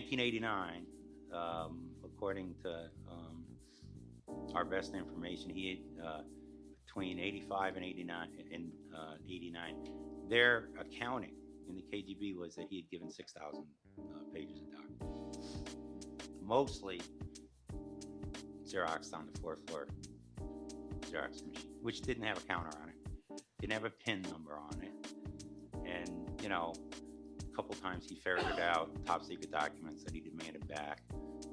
1989, according to our best information, he had between 85 and 89 their accounting in the KGB was that he had given 6,000 pages of documents, mostly Xerox on the fourth floor Xerox machine, which didn't have a counter on it, didn't have a PIN number on it, and a couple times he ferreted out top secret documents that he demanded back.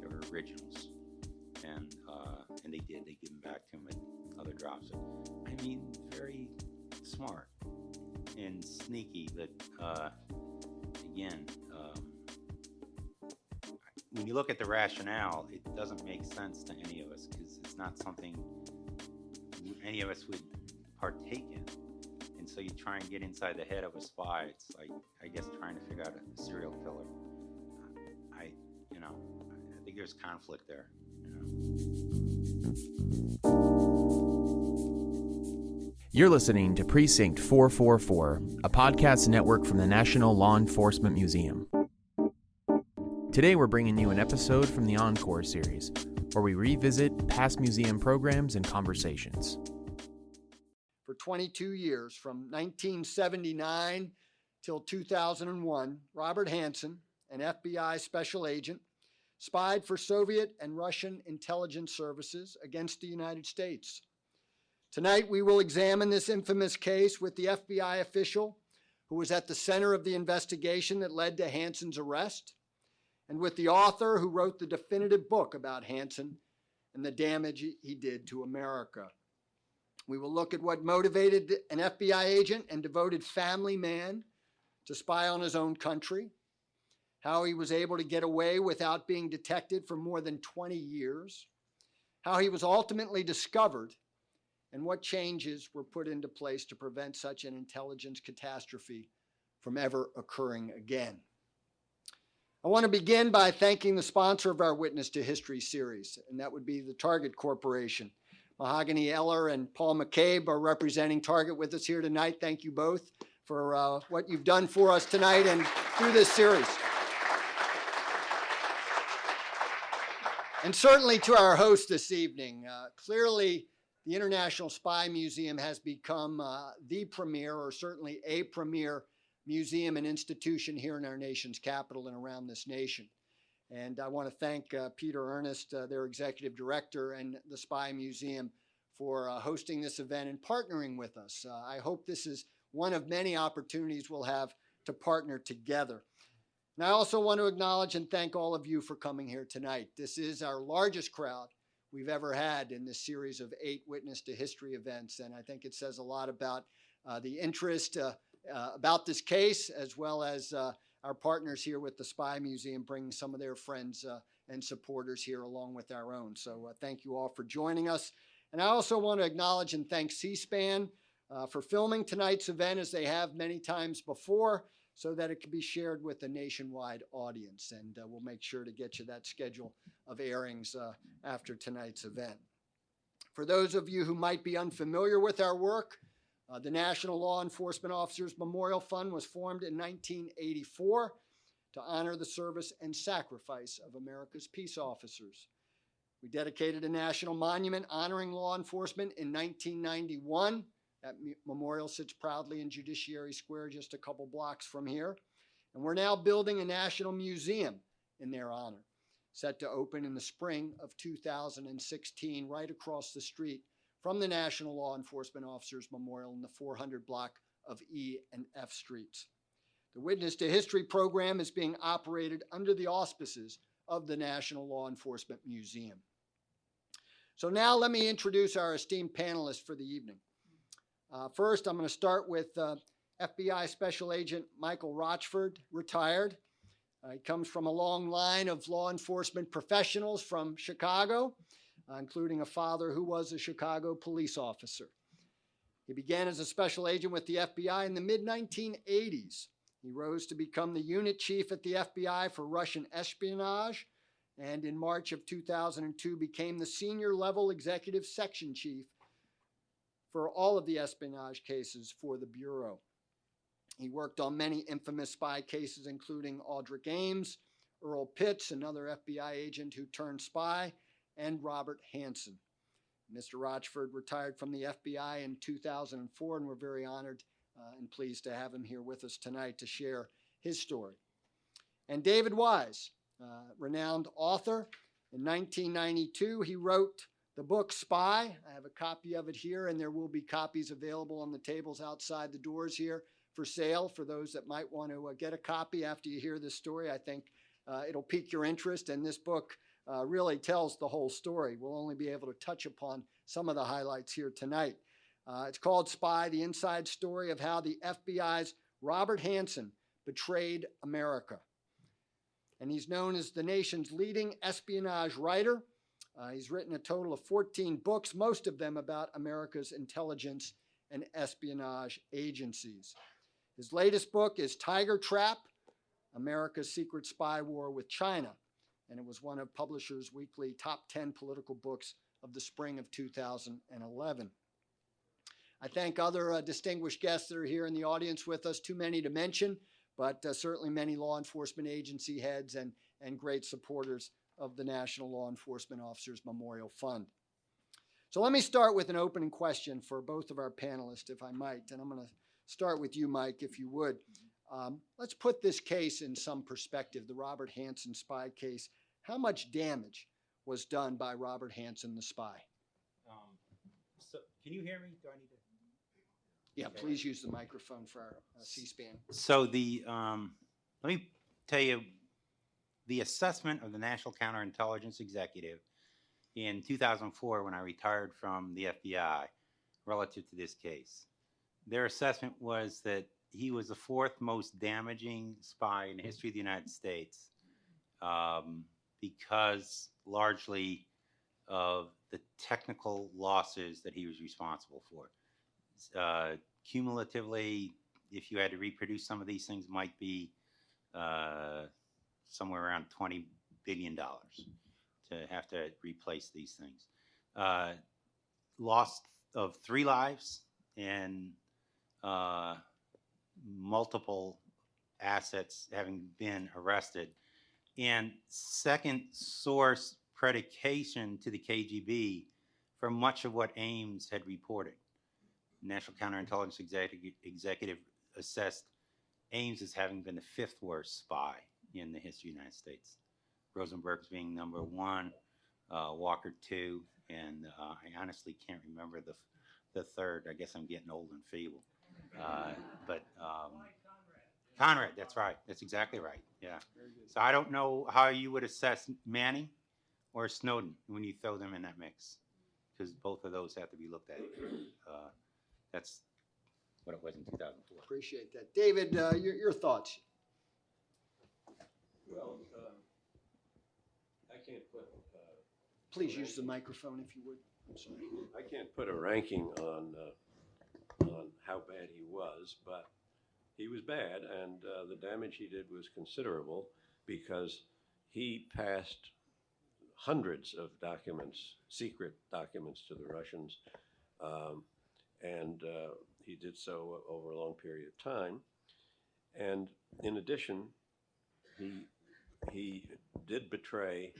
They were originals, and they did. They give them back to him at other drops. I mean, very smart and sneaky, but again, when you look at the rationale, it doesn't make sense to any of us because it's not something any of us would partake in. And so you try and get inside the head of a spy. It's like, I guess, trying to figure out a serial killer. I think there's conflict there. You're listening to Precinct 444, a podcast network from the National Law Enforcement Museum. Today we're bringing you an episode from the Encore series, where we revisit past museum programs and conversations. For 22 years, from 1979 till 2001, Robert Hanssen, an FBI special agent, spied for Soviet and Russian intelligence services against the United States. Tonight, we will examine this infamous case with the FBI official who was at the center of the investigation that led to Hanssen's arrest, and with the author who wrote the definitive book about Hanssen and the damage he did to America. We will look at what motivated an FBI agent and devoted family man to spy on his own country, how he was able to get away without being detected for more than 20 years, how he was ultimately discovered, and what changes were put into place to prevent such an intelligence catastrophe from ever occurring again. I want to begin by thanking the sponsor of our Witness to History series, and that would be the Target Corporation. Mahogany Eller and Paul McCabe are representing Target with us here tonight. Thank you both for what you've done for us tonight and through this series. And certainly to our host this evening. Clearly, the International Spy Museum has become the premier, or certainly a premier, museum and institution here in our nation's capital and around this nation. And I want to thank Peter Ernest, their executive director, and the Spy Museum for hosting this event and partnering with us. I hope this is one of many opportunities we'll have to partner together. And I also want to acknowledge and thank all of you for coming here tonight. This is our largest crowd we've ever had in this series of 8 Witness to History events, and I think it says a lot about the interest about this case, as well as our partners here with the Spy Museum bringing some of their friends and supporters here along with our own. So thank you all for joining us. And I also want to acknowledge and thank C-SPAN for filming tonight's event, as they have many times before, so that it can be shared with a nationwide audience. And we'll make sure to get you that schedule of airings after tonight's event. For those of you who might be unfamiliar with our work, the National Law Enforcement Officers Memorial Fund was formed in 1984 to honor the service and sacrifice of America's peace officers. We dedicated a national monument honoring law enforcement in 1991. That memorial sits proudly in Judiciary Square, just a couple blocks from here. And we're now building a national museum in their honor, set to open in the spring of 2016, right across the street from the National Law Enforcement Officers Memorial in the 400 block of E and F Streets. The Witness to History program is being operated under the auspices of the National Law Enforcement Museum. So now let me introduce our esteemed panelists for the evening. First, I'm going to start with FBI Special Agent Michael Rochford, retired. He comes from a long line of law enforcement professionals from Chicago, including a father who was a Chicago police officer. He began as a special agent with the FBI in the mid-1980s. He rose to become the unit chief at the FBI for Russian espionage, and in March of 2002 became the senior level executive section chief for all of the espionage cases for the Bureau. He worked on many infamous spy cases, including Aldrich Ames, Earl Pitts, another FBI agent who turned spy, and Robert Hanssen. Mr. Rochford retired from the FBI in 2004, and we're very honored and pleased to have him here with us tonight to share his story. And David Wise, renowned author. In 1992, he wrote the book Spy. I have a copy of it here, and there will be copies available on the tables outside the doors here for sale for those that might want to get a copy after you hear this story. I think it'll pique your interest, and this book really tells the whole story. We'll only be able to touch upon some of the highlights here tonight. It's called Spy, the inside story of how the FBI's Robert Hanssen betrayed America. And he's known as the nation's leading espionage writer. He's written a total of 14 books, most of them about America's intelligence and espionage agencies. His latest book is Tiger Trap, America's Secret Spy War with China, and it was one of Publishers Weekly top 10 political books of the spring of 2011. I thank other distinguished guests that are here in the audience with us, too many to mention, but certainly many law enforcement agency heads and great supporters of the National Law Enforcement Officers Memorial Fund. So let me start with an opening question for both of our panelists, if I might, and I'm going to start with you, Mike, if you would. Let's put this case in some perspective, the Robert Hanssen spy case. How much damage was done by Robert Hanssen, the spy? So can you hear me? Do I need to? Yeah, please use the microphone for our C-SPAN. So let me tell you, the assessment of the National Counterintelligence Executive in 2004, when I retired from the FBI, relative to this case, their assessment was that he was the fourth most damaging spy in the history of the United States, because largely of the technical losses that he was responsible for. Cumulatively, if you had to reproduce some of these things, might be somewhere around $20 billion to have to replace these things. Loss of 3 lives and multiple assets having been arrested. And second source predication to the KGB for much of what Ames had reported. National Counterintelligence Executive assessed Ames as having been the 5th worst spy in the history of the United States. Rosenberg's being number 1, Walker 2, and I honestly can't remember the third. I guess I'm getting old and feeble. But Conrad, that's right. That's exactly right. Yeah. So I don't know how you would assess Manning or Snowden when you throw them in that mix, because both of those have to be looked at. That's what it was in 2004. Appreciate that. David, your thoughts? Well, I can't put. Please use the microphone if you would. I'm sorry. I can't put a ranking on how bad he was, but he was bad, and the damage he did was considerable because he passed hundreds of documents, secret documents, to the Russians, and he did so over a long period of time. And in addition, he did betray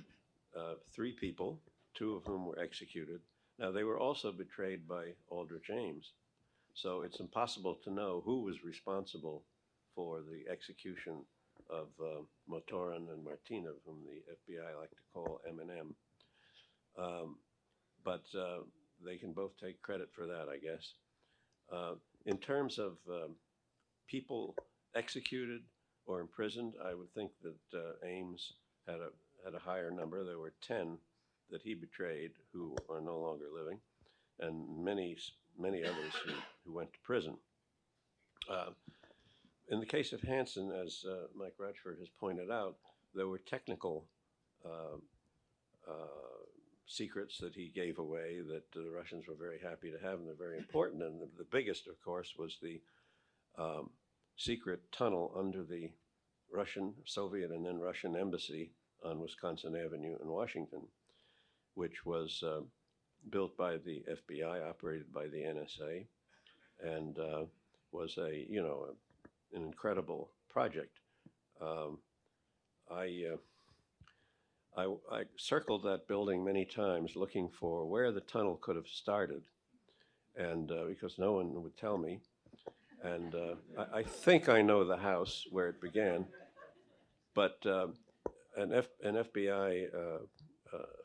3 people, 2 of whom were executed. Now, they were also betrayed by Aldrich Ames, so it's impossible to know who was responsible for the execution of Motorin and Martinov, whom the FBI like to call M&M. But they can both take credit for that, I guess. In terms of people executed or imprisoned, I would think that Ames had a higher number. There were 10 that he betrayed who are no longer living, and many others who went to prison. In the case of Hanssen, as Mike Rochford has pointed out, there were technical secrets that he gave away that the Russians were very happy to have, and they're very important. And the biggest, of course, was the secret tunnel under the Russian, Soviet, and then Russian embassy on Wisconsin Avenue in Washington, which was built by the FBI, operated by the NSA, and was an incredible project. I circled that building many times looking for where the tunnel could have started, and because no one would tell me. And I think I know the house where it began, but an FBI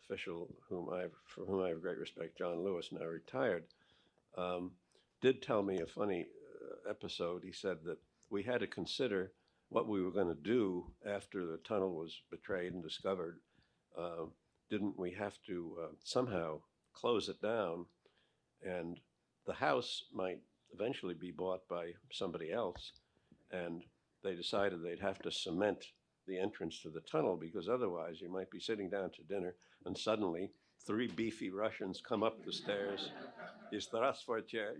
official for whom I have great respect, John Lewis, now retired, did tell me a funny episode. He said that we had to consider what we were going to do after the tunnel was betrayed and discovered. Didn't we have to somehow close it down? And the house might eventually be bought by somebody else, and they decided they'd have to cement the entrance to the tunnel, because otherwise you might be sitting down to dinner and suddenly 3 beefy Russians come up the stairs, "Здравствуйте,"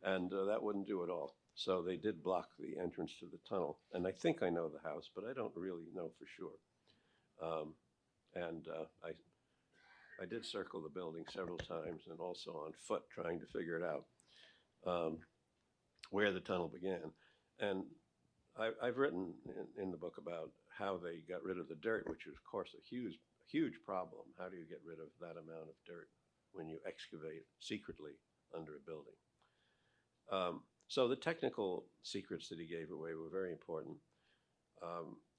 and that wouldn't do at all. So they did block the entrance to the tunnel. And I think I know the house, but I don't really know for sure. I did circle the building several times, and also on foot trying to figure it out, where the tunnel began. And I've written in the book about how they got rid of the dirt, which is, of course, a huge problem. How do you get rid of that amount of dirt when you excavate secretly under a building? So the technical secrets that he gave away were very important.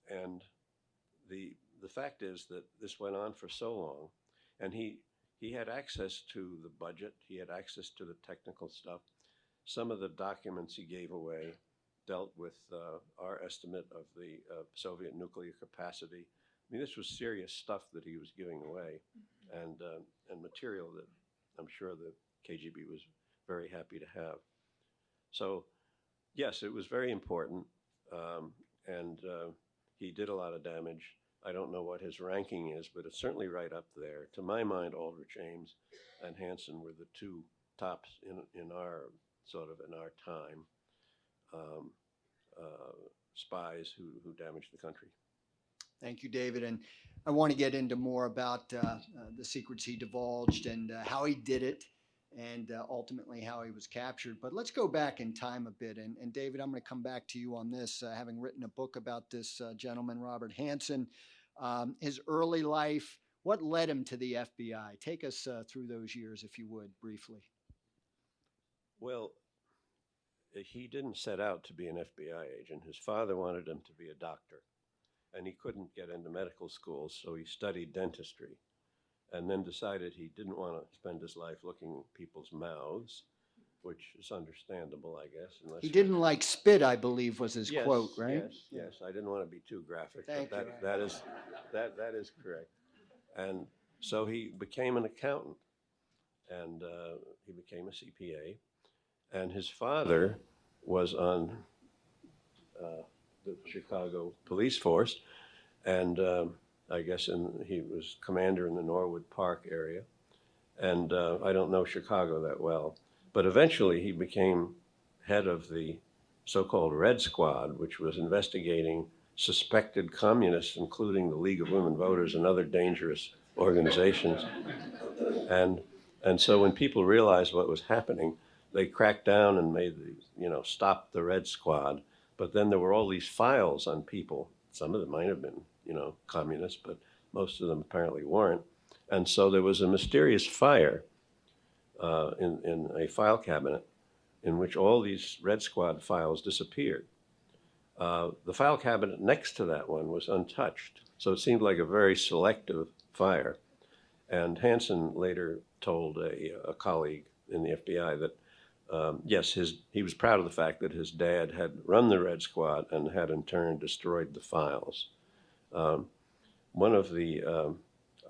And the fact is that this went on for so long, and he had access to the budget. He had access to the technical stuff. Some of the documents he gave away dealt with our estimate of the Soviet nuclear capacity. I mean, this was serious stuff that he was giving away, and material that I'm sure the KGB was very happy to have. So, yes, it was very important, and he did a lot of damage. I don't know what his ranking is, but it's certainly right up there. To my mind, Aldrich Ames and Hanssen were the 2 tops in our time, spies who damaged the country. Thank you, David. And I want to get into more about the secrets he divulged and how he did it, and ultimately how he was captured. But let's go back in time a bit. And David, I'm going to come back to you on this, having written a book about this gentleman, Robert Hanssen, his early life. What led him to the FBI? Take us through those years, if you would, briefly. Well, he didn't set out to be an FBI agent. His father wanted him to be a doctor, and he couldn't get into medical school, so he studied dentistry, and then decided he didn't want to spend his life looking at people's mouths, which is understandable, I guess. He didn't like spit, I believe, was his quote, right? Yes. I didn't want to be too graphic, Thank but you. that is correct. And so he became an accountant, and he became a CPA. And his father was on the Chicago police force, and I guess he was commander in the Norwood Park area. And I don't know Chicago that well, but eventually he became head of the so-called Red Squad, which was investigating suspected communists, including the League of Women Voters and other dangerous organizations. And so when people realized what was happening, they cracked down and stopped the Red Squad. But then there were all these files on people. Some of them might have been, communists, but most of them apparently weren't. And so there was a mysterious fire in a file cabinet in which all these Red Squad files disappeared. The file cabinet next to that one was untouched. So it seemed like a very selective fire. And Hanssen later told a colleague in the FBI that, yes, he was proud of the fact that his dad had run the Red Squad and had in turn destroyed the files. One of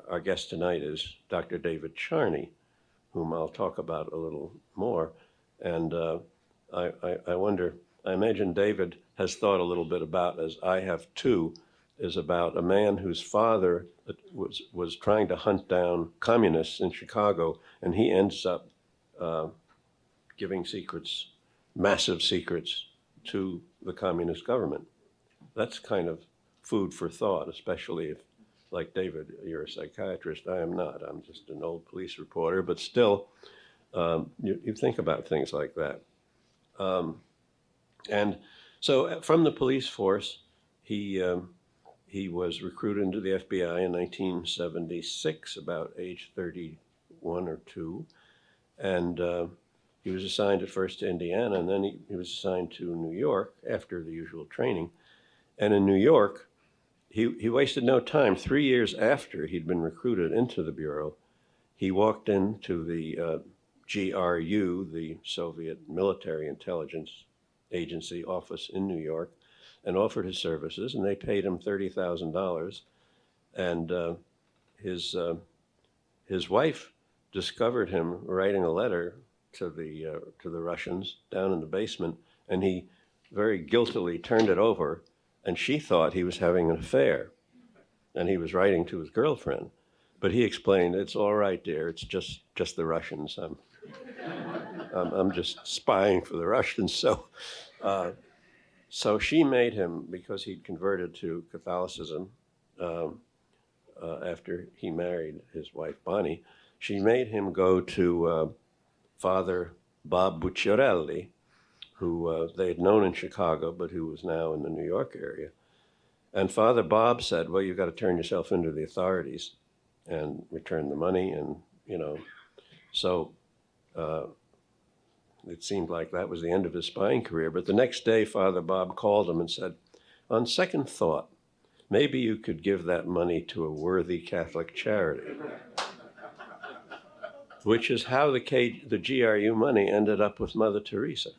our guest tonight is Dr. David Charney, whom I'll talk about a little more. And I wonder, I imagine David has thought a little bit about, as I have too, is about a man whose father was trying to hunt down communists in Chicago, and he ends up giving secrets, massive secrets, to the communist government. That's kind of food for thought, especially if, like David, you're a psychiatrist. I am not. I'm just an old police reporter, but still, you think about things like that. And so from the police force, he he was recruited into the FBI in 1976, about age 31 or 2. And he was assigned at first to Indiana, and then he was assigned to New York after the usual training. And in New York, he wasted no time. 3 years after he'd been recruited into the Bureau, he walked into the GRU, the Soviet Military Intelligence Agency office in New York, and offered his services, and they paid him $30,000. And his wife discovered him writing a letter to the Russians down in the basement, and he very guiltily turned it over, and she thought he was having an affair, and he was writing to his girlfriend. But he explained, "It's all right, dear. It's just the Russians. I'm just spying for the Russians." So she made him, because he'd converted to Catholicism after he married his wife Bonnie, she made him go to Father Bob Bucciarelli, who they had known in Chicago, but who was now in the New York area. And Father Bob said, "Well, you've got to turn yourself into the authorities and return the money." And, so it seemed like that was the end of his spying career. But the next day, Father Bob called him and said, "On second thought, maybe you could give that money to a worthy Catholic charity," which is how the GRU money ended up with Mother Teresa.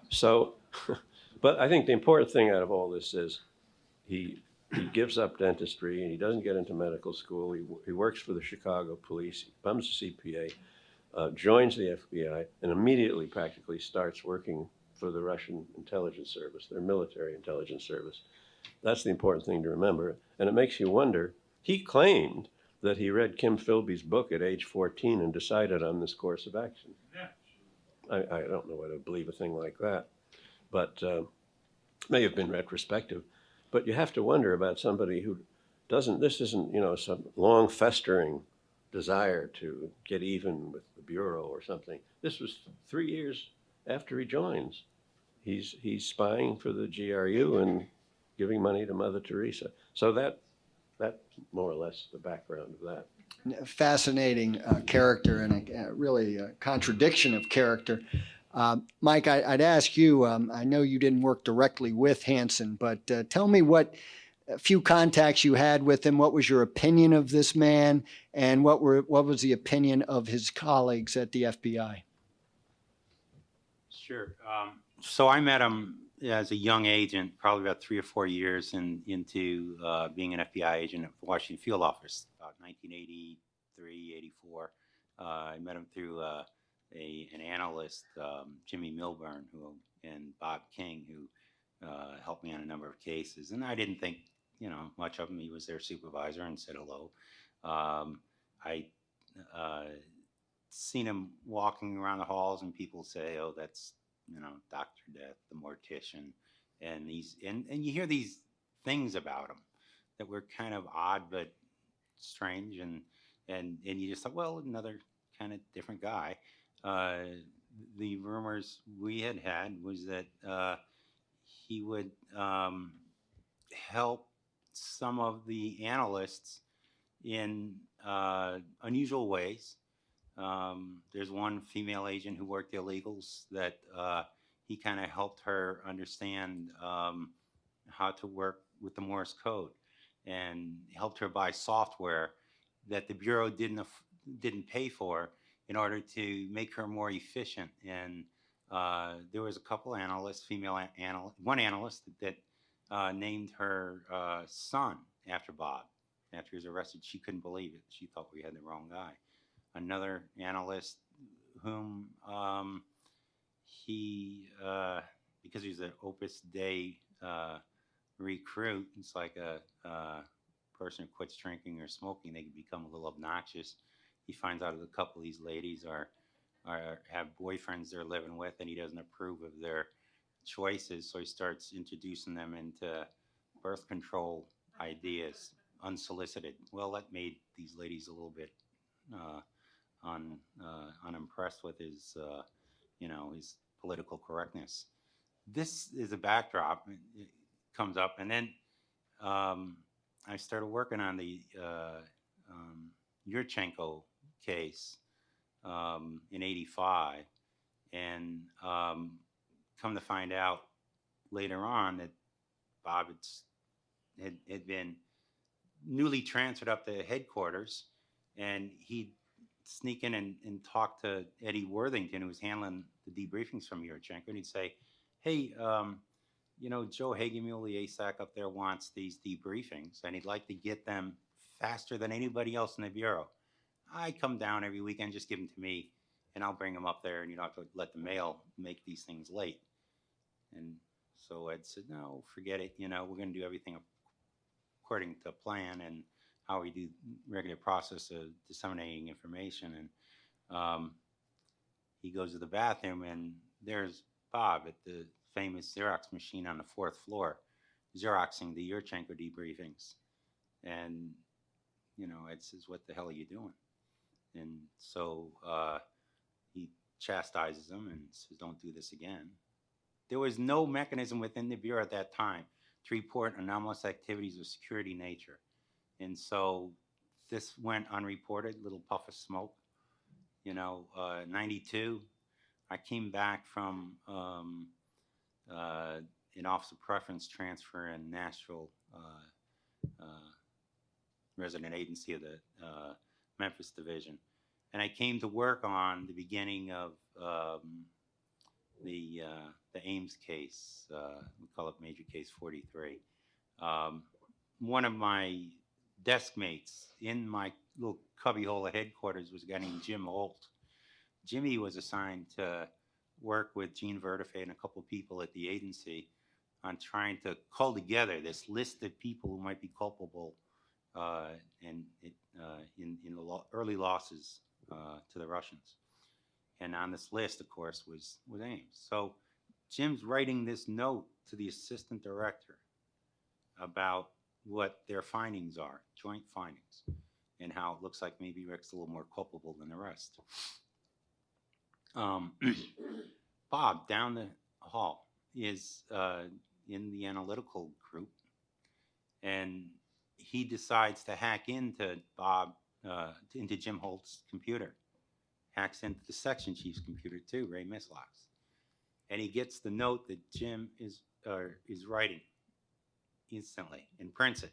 So, but I think the important thing out of all this is he gives up dentistry, and he doesn't get into medical school. He works for the Chicago police, he becomes a CPA, joins the FBI, and immediately practically starts working for the Russian intelligence service, their military intelligence service. That's the important thing to remember. And it makes you wonder, he claimed that he read Kim Philby's book at age 14 and decided on this course of action. Yeah. I don't know whether to believe a thing like that, but may have been retrospective. But you have to wonder about somebody who doesn't, this isn't, some long festering desire to get even with the Bureau or something. This was 3 years after he joins. He's spying for the GRU and giving money to Mother Teresa. So that's more or less the background of that. Fascinating character, and really a contradiction of character. Mike, I'd ask you, I know you didn't work directly with Hanssen, but tell me what few contacts you had with him. What was your opinion of this man, and what was the opinion of his colleagues at the FBI? Sure. So I met him as a young agent, probably about 3 or 4 years into being an FBI agent at the Washington Field Office, about 1983, 84. I met him through an analyst, Jimmy Milburn, and Bob King, who helped me on a number of cases. And I didn't think, much of him. He was their supervisor and said hello. I seen him walking around the halls, and people say, "Oh, that's Dr. Death, the mortician," and you hear these things about him that were kind of odd but strange, and you just thought, well, another kind of different guy. The rumors we had was that he would help some of the analysts in unusual ways. There's one female agent who worked illegals that he kind of helped her understand how to work with the Morse code, and helped her buy software that the Bureau didn't pay for in order to make her more efficient. And there was a couple analysts, one analyst that named her son after Bob. After he was arrested, she couldn't believe it. She thought we had the wrong guy. Another analyst whom because he's an Opus Dei recruit, it's like a person who quits drinking or smoking, they can become a little obnoxious. He finds out that a couple of these ladies have boyfriends they're living with, and he doesn't approve of their choices, so he starts introducing them into birth control ideas, unsolicited. Well, that made these ladies a little bit unimpressed with his his political correctness. This is a backdrop. comes up, and then I started working on the Yurchenko case in '85, and come to find out later on that Bob had been newly transferred up to headquarters, and he'd sneak in and talk to Eddie Worthington, who was handling the debriefings from Yurchenko, and he'd say, hey, Joe Hagemule, the ASAC up there, wants these debriefings, and he'd like to get them faster than anybody else in the Bureau. I come down every weekend, just give them to me, and I'll bring them up there, and you don't have to let the mail make these things late. And so Ed said, no, forget it. We're going to do everything according to plan and how we do regular process of disseminating information. And he goes to the bathroom, and there's Bob at the famous Xerox machine on the 4th floor, Xeroxing the Yurchenko debriefings. And, Ed says, what the hell are you doing? And so he chastises him and says, don't do this again. There was no mechanism within the Bureau at that time to report anomalous activities of security nature. And so this went unreported, little puff of smoke. 92, I came back from an officer preference transfer in Nashville, resident agency of the Memphis division. And I came to work on the beginning of the Ames case. We call it Major Case 43. One of my desk mates in my little cubbyhole at headquarters was a guy named Jim Holt. Jimmy was assigned to work with Gene Vertifay and a couple of people at the agency on trying to cull together this list of people who might be culpable in the early losses to the Russians. And on this list, of course, was Ames. So Jim's writing this note to the assistant director about what their findings are, joint findings, and how it looks like maybe Rick's a little more culpable than the rest. Bob, down the hall, is in the analytical group, and he decides to hack into into Jim Holt's computer, hacks into the section chief's computer too, Ray Mislocks, and he gets the note that Jim is writing instantly and prints it.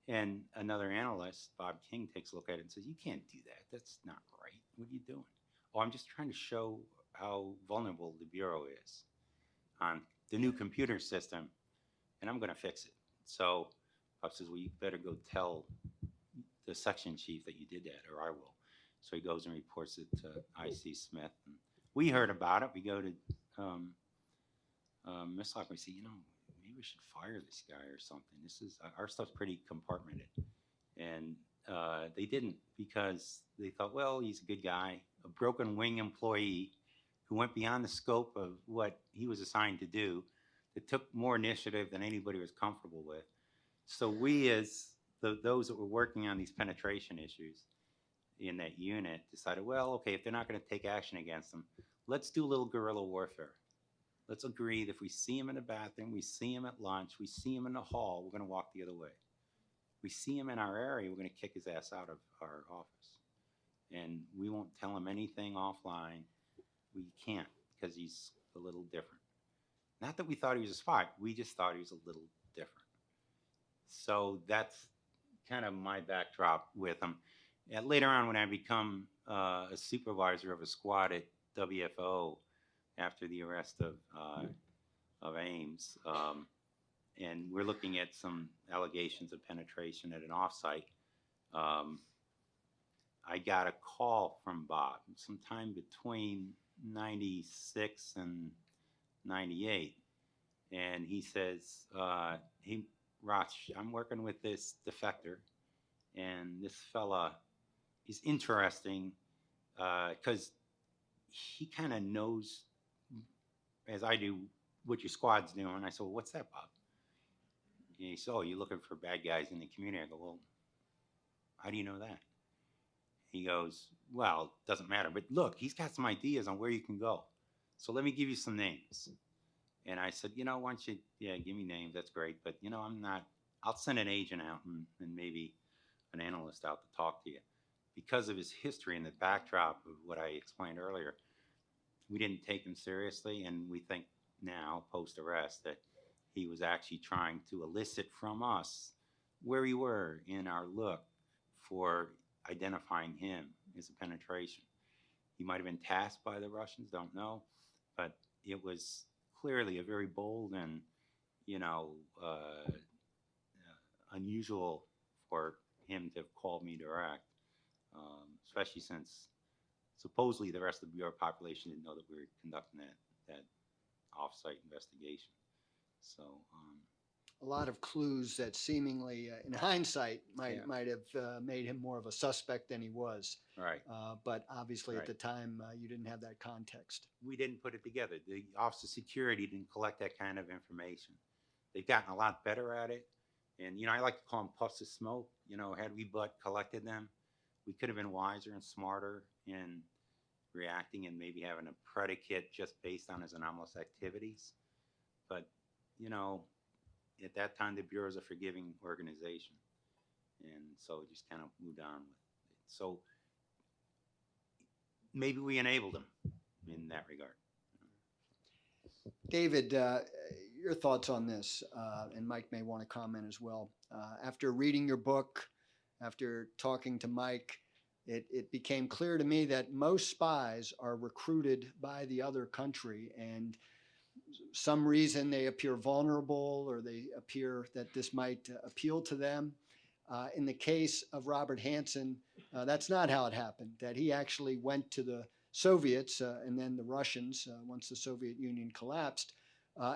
And another analyst, Bob King, takes a look at it and says, you can't do that. That's not right. What are you doing? Oh, I'm just trying to show how vulnerable the Bureau is on the new computer system, and I'm going to fix it. So Bob says, well, you better go tell the section chief that you did that, or I will. So he goes and reports it to I.C. Smith. And we heard about it. We go to Miss Lock. We say, maybe we should fire this guy or something. Our stuff's pretty compartmented. And they didn't, because they thought, well, he's a good guy, a broken wing employee who went beyond the scope of what he was assigned to do, that took more initiative than anybody was comfortable with. So we, as those that were working on these penetration issues in that unit, decided, well, okay, if they're not going to take action against them, let's do a little guerrilla warfare. Let's agree that if we see him in the bathroom, we see him at lunch, we see him in the hall, we're going to walk the other way. We see him in our area, we're going to kick his ass out of our office. And we won't tell him anything offline. We can't, because he's a little different. Not that we thought he was a spy, we just thought he was a little different. So that's kind of my backdrop with him. And later on, when I become a supervisor of a squad at WFO after the arrest of Ames, and we're looking at some allegations of penetration at an offsite, I got a call from Bob sometime between 96 and 98. And he says, hey, Roch, I'm working with this defector, and this fella is interesting because he kind of knows, as I do, what your squad's doing. I said, well, what's that, Bob? And he said, oh, you're looking for bad guys in the community. I go, well, how do you know that? He goes, well, it doesn't matter. But look, he's got some ideas on where you can go. So let me give you some names. And I said, why don't you, give me names. That's great. But, I'll send an agent out and maybe an analyst out to talk to you. Because of his history and the backdrop of what I explained earlier, we didn't take him seriously. And we think now, post-arrest, that he was actually trying to elicit from us where we were in our look for identifying him as a penetration. He might have been tasked by the Russians, don't know, but it was clearly a very bold and, unusual for him to have called me direct, especially since supposedly the rest of the Bureau population didn't know that we were conducting that off-site investigation. So a lot of clues that seemingly, in hindsight, might have made him more of a suspect than he was. right. But obviously, at Right. the time, you didn't have that context. We didn't put it together. The Office of Security didn't collect that kind of information. They've gotten a lot better at it. And, I like to call them puffs of smoke. Had we but collected them, we could have been wiser and smarter in reacting and maybe having a predicate just based on his anomalous activities. But, at that time, the Bureau is a forgiving organization. And so it just kind of moved on with it. So maybe we enabled him in that regard. David, your thoughts on this, and Mike may want to comment as well. After reading your book, after talking to Mike, it became clear to me that most spies are recruited by the other country, and some reason they appear vulnerable or they appear that this might appeal to them. In the case of Robert Hanssen, that's not how it happened, that he actually went to the Soviets and then the Russians once the Soviet Union collapsed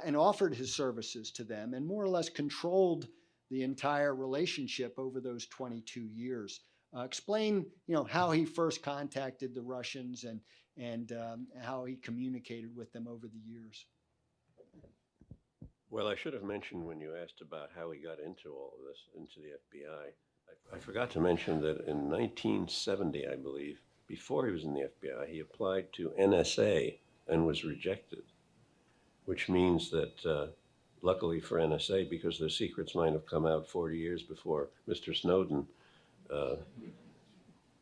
and offered his services to them and more or less controlled the entire relationship over those 22 years. Explain, how he first contacted the Russians and how he communicated with them over the years. Well, I should have mentioned when you asked about how he got into all of this, into the FBI, I forgot to mention that in 1970, I believe, before he was in the FBI, he applied to NSA and was rejected, which means that luckily for NSA, because their secrets might have come out 40 years before Mr. Snowden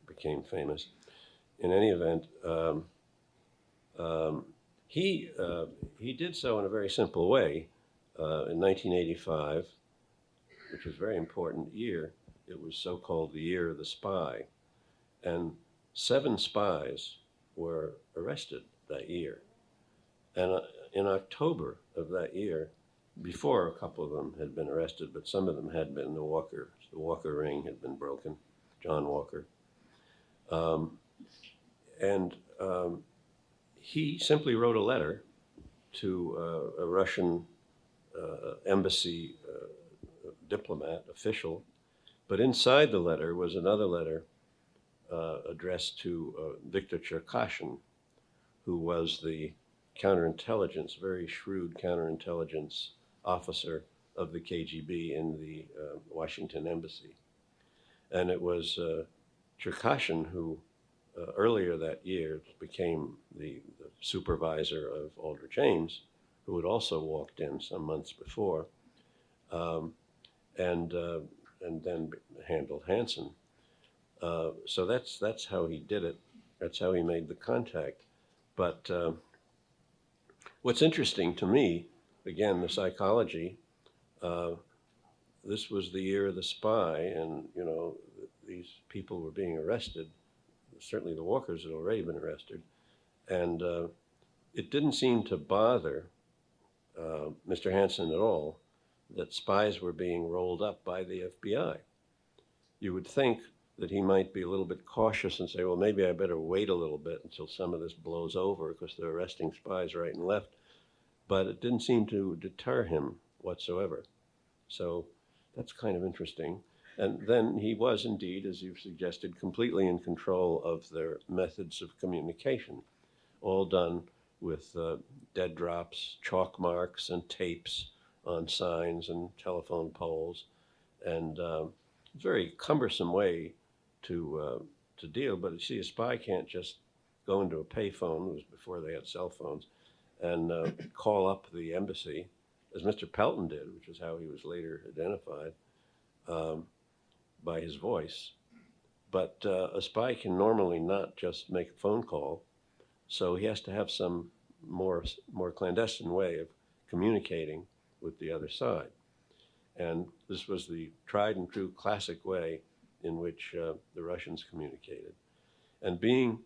became famous. In any event, he did so in a very simple way. In 1985, which was a very important year, it was so-called the Year of the Spy, and 7 spies were arrested that year. And in October of that year, before a couple of them had been arrested, but some of them had been, the Walker ring had been broken, John Walker. He simply wrote a letter to a Russian embassy diplomat, official, but inside the letter was another letter addressed to Viktor Cherkashin, who was the counterintelligence, very shrewd counterintelligence officer of the KGB in the Washington embassy. And it was Cherkashin who earlier that year became the supervisor of Aldrich Ames, who had also walked in some months before, and then handled Hanssen. So that's how he did it. That's how he made the contact. But what's interesting to me, again, the psychology. This was the Year of the Spy, and these people were being arrested. Certainly, the Walkers had already been arrested, and it didn't seem to bother Mr. Hanssen at all that spies were being rolled up by the FBI. You would think that he might be a little bit cautious and say, well, maybe I better wait a little bit until some of this blows over because they're arresting spies right and left. But it didn't seem to deter him whatsoever. So that's kind of interesting. And then he was indeed, as you've suggested, completely in control of their methods of communication, all done with dead drops, chalk marks, and tapes on signs and telephone poles. And it's a very cumbersome way to deal. But you see, a spy can't just go into a payphone. It was before they had cell phones, and call up the embassy, as Mr. Pelton did, which is how he was later identified by his voice. But a spy can normally not just make a phone call, so he has to have some more clandestine way of communicating with the other side. And this was the tried and true classic way in which the Russians communicated. And being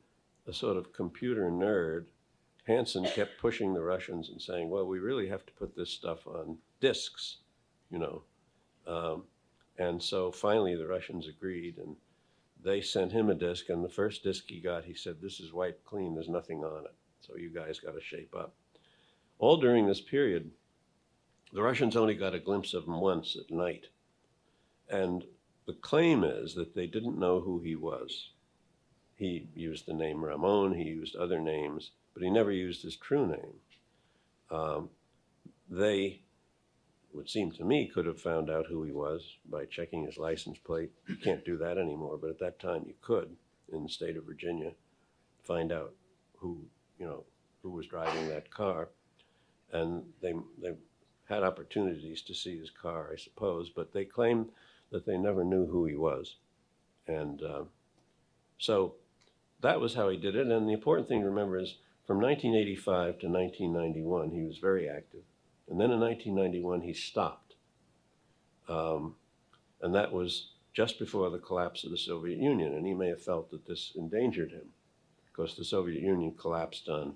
a sort of computer nerd, Hanssen kept pushing the Russians and saying, well, we really have to put this stuff on disks, you know. And so finally the Russians agreed, and they sent him a disk, and the first disk he got, he said, this is wiped clean, there's nothing on it, so you guys got to shape up. All during this period, the Russians only got a glimpse of him once at night. And the claim is that they didn't know who he was. He used the name Ramon, he used other names, but he never used his true name. They, it would seem to me, could have found out who he was by checking his license plate. You can't do that anymore, but at that time you could, in the state of Virginia, find out who was driving that car. And they had opportunities to see his car, I suppose, but they claimed that they never knew who he was. And so that was how he did it. And the important thing to remember is from 1985 to 1991, he was very active. And then in 1991, he stopped. And that was just before the collapse of the Soviet Union. And he may have felt that this endangered him, because the Soviet Union collapsed on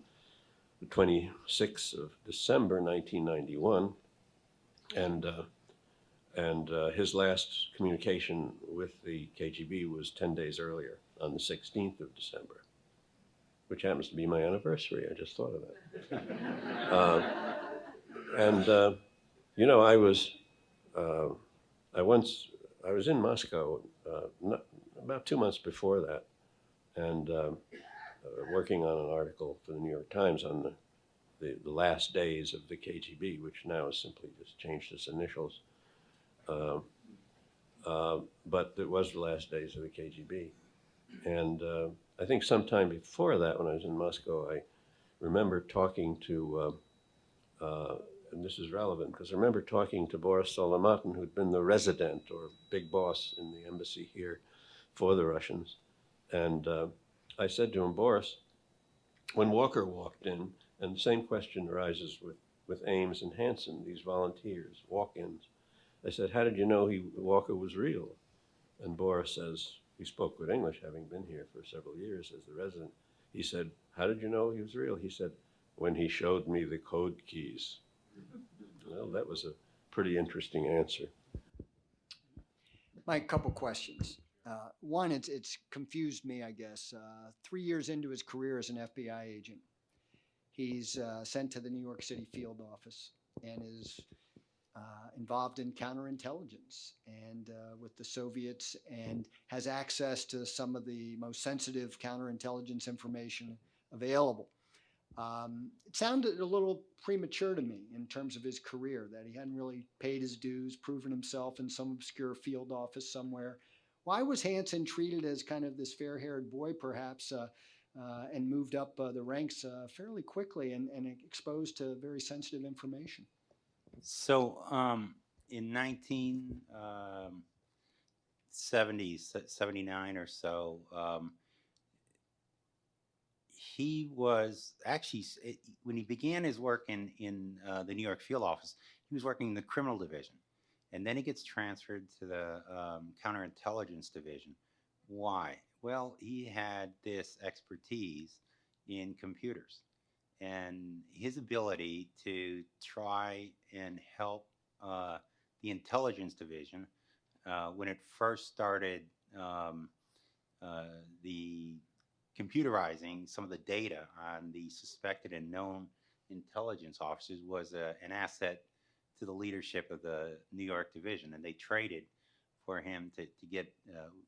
the 26th of December, 1991. And his last communication with the KGB was 10 days earlier, on the 16th of December, which happens to be my anniversary. I just thought of that. You know, I was in Moscow about 2 months before that, and working on an article for the New York Times on the last days of the KGB, which now has simply just changed its initials. But it was the last days of the KGB. And I think sometime before that, when I was in Moscow, I remember talking to, and this is relevant, because I remember talking to Boris Solomatin, who'd been the resident or big boss in the embassy here for the Russians. And I said to him, Boris, when Walker walked in, and the same question arises with Ames and Hanssen, these volunteers, walk-ins, I said, how did you know Walker was real? And Boris says, he spoke good English, having been here for several years as the resident. He said, how did you know he was real? He said, when he showed me the code keys. Well, that was a pretty interesting answer. Mike, couple questions. One, it's confused me, I guess. 3 years into his career as an FBI agent, he's sent to the New York City field office and is involved in counterintelligence and with the Soviets, and has access to some of the most sensitive counterintelligence information available. It sounded a little premature to me in terms of his career, that he hadn't really paid his dues, proven himself in some obscure field office somewhere. Why was Hanssen treated as kind of this fair-haired boy, perhaps, and moved up the ranks fairly quickly and exposed to very sensitive information? So in 79 or so, he was actually, when he began his work in the New York field office, he was working in the criminal division. And then he gets transferred to the counterintelligence division. Why? Well, he had this expertise in computers and his ability to try and help the intelligence division when it first started the computerizing some of the data on the suspected and known intelligence officers was an asset to the leadership of the New York division, and they traded for him to get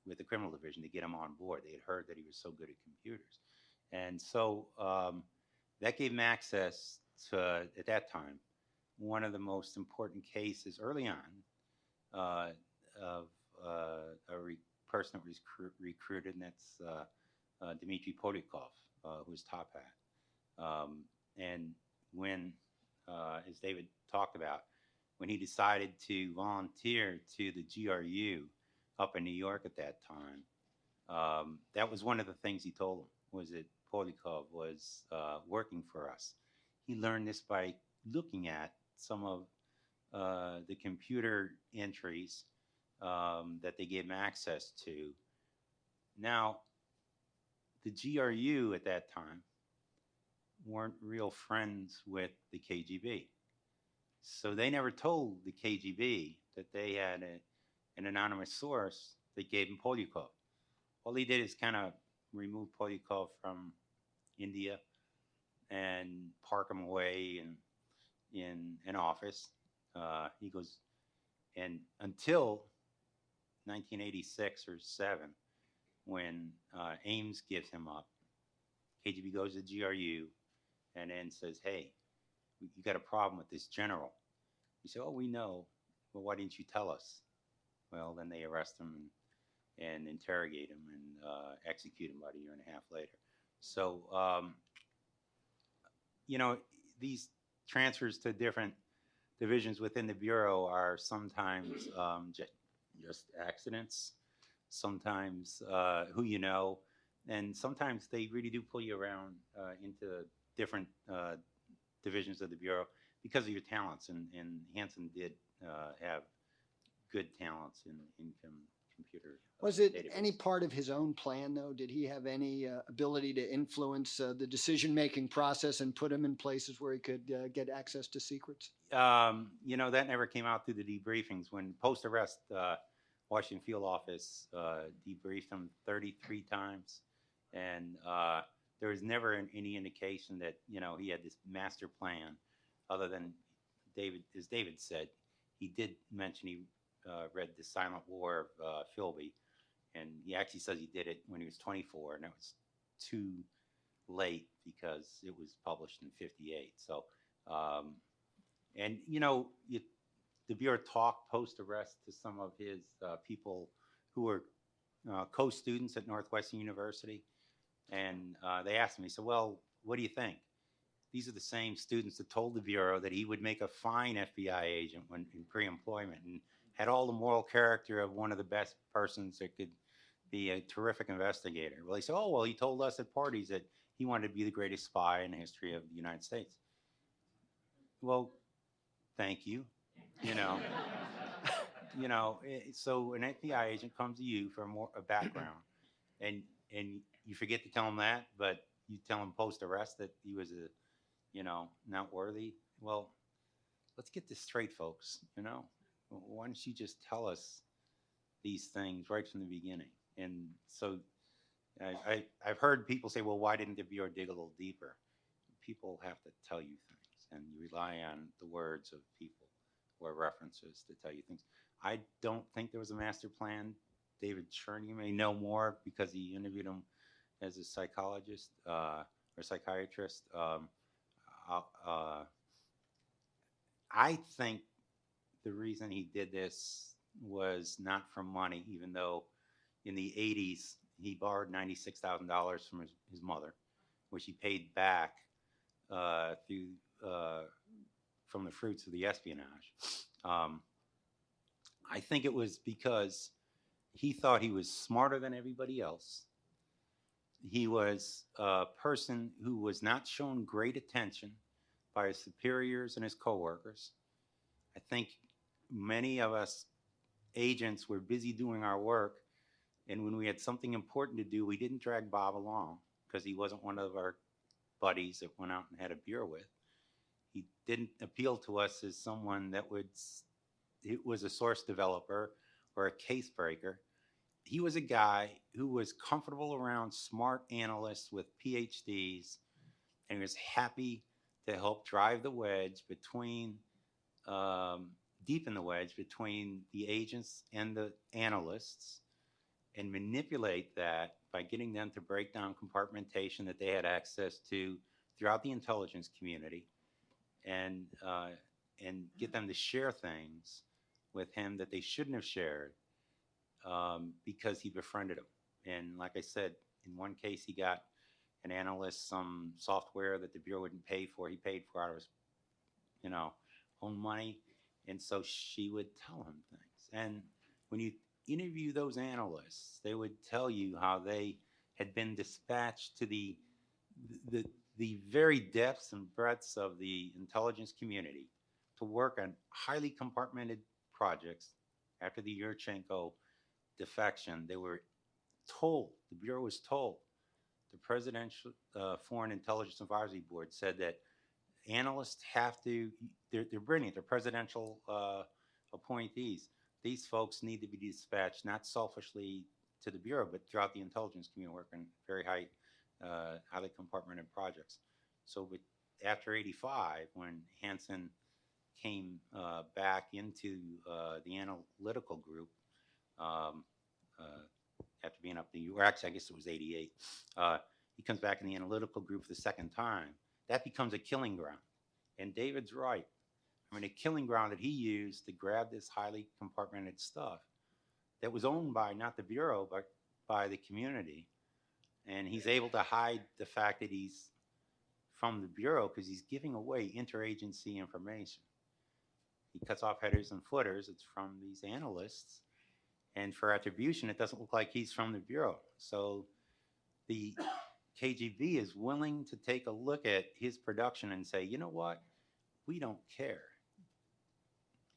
with the criminal division to get him on board. They had heard that he was so good at computers, and so that gave him access to, at that time, one of the most important cases early on of a person that was recruited, and that's Dmitry Polyakov, who was Top Hat. And when, as David talked about, when he decided to volunteer to the GRU up in New York at that time. That was one of the things he told him, was that Polyakov was working for us. He learned this by looking at some of the computer entries that they gave him access to. Now, the GRU at that time weren't real friends with the KGB. So they never told the KGB that they had an anonymous source that gave him Polyakov. All he did is kind of remove Polyakov from India and park him away in an office. He goes, and until 1986 or 7, when Ames gives him up, KGB goes to GRU and then says, hey, you got a problem with this general. He said, oh, we know. Well, why didn't you tell us? Well, then they arrest him and interrogate him and execute him about a year and a half later. So, these transfers to different divisions within the Bureau are sometimes just accidents, sometimes who you know, and sometimes they really do pull you around into different divisions of the Bureau because of your talents. And Hanssen did have good talents in computer. Was it database. any part of his own plan, though? Did he have any ability to influence the decision-making process and put him in places where he could get access to secrets? That never came out through the debriefings. When post-arrest, Washington Field Office debriefed him 33 times, and there was never any indication that he had this master plan, other than as David said, he did mention he read The Silent War of Philby, and he actually says he did it when he was 24, and it was too late because it was published in 58. So, the Bureau talked post-arrest to some of his people who were co-students at Northwestern University, and they asked him, he said, well, what do you think? These are the same students that told the Bureau that he would make a fine FBI agent when in pre-employment, and had all the moral character of one of the best persons that could be a terrific investigator. Well, he said, oh, well, he told us at parties that he wanted to be the greatest spy in the history of the United States. Well, thank you. So an FBI agent comes to you for a background, and you forget to tell him that, but you tell him post-arrest that he was not worthy. Well, let's get this straight, folks. Why don't you just tell us these things right from the beginning? And so I've heard people say, well, why didn't the Bureau dig a little deeper? People have to tell you things, and you rely on the words of people or references to tell you things. I don't think there was a master plan. David Cherney may know more because he interviewed him as a psychologist or psychiatrist. I think the reason he did this was not for money, even though in the 80s he borrowed $96,000 from his mother, which he paid back from the fruits of the espionage. I think it was because he thought he was smarter than everybody else. He was a person who was not shown great attention by his superiors and his coworkers. I think many of us agents were busy doing our work, and when we had something important to do, we didn't drag Bob along because he wasn't one of our buddies that went out and had a beer with. He didn't appeal to us as someone that was a source developer or a case breaker. He was a guy who was comfortable around smart analysts with PhDs, and he was happy to help drive the wedge between, deepen the wedge between the agents and the analysts, and manipulate that by getting them to break down compartmentation that they had access to throughout the intelligence community, and get them to share things with him that they shouldn't have shared because he befriended them. And like I said, in one case, he got an analyst some software that the Bureau wouldn't pay for. He paid for out of his, own money. And so she would tell him things. And when you interview those analysts, they would tell you how they had been dispatched to the very depths and breadths of the intelligence community to work on highly compartmented projects. After the Yurchenko defection, they were told, the Bureau was told, the Presidential Foreign Intelligence Advisory Board said that analysts have to, they're brilliant, they're presidential appointees. These folks need to be dispatched not selfishly to the Bureau, but throughout the intelligence community, working very highly compartmented projects. So after 85, when Hanssen came back into the analytical group, after being up the, or actually I guess it was 88, he comes back in the analytical group for the second time. That becomes a killing ground. And David's right. I mean, a killing ground that he used to grab this highly compartmented stuff that was owned by not the Bureau, but by the community. And he's able to hide the fact that he's from the Bureau because he's giving away interagency information. He cuts off headers and footers. It's from these analysts. And for attribution, it doesn't look like he's from the Bureau. So the KGB is willing to take a look at his production and say, you know what? We don't care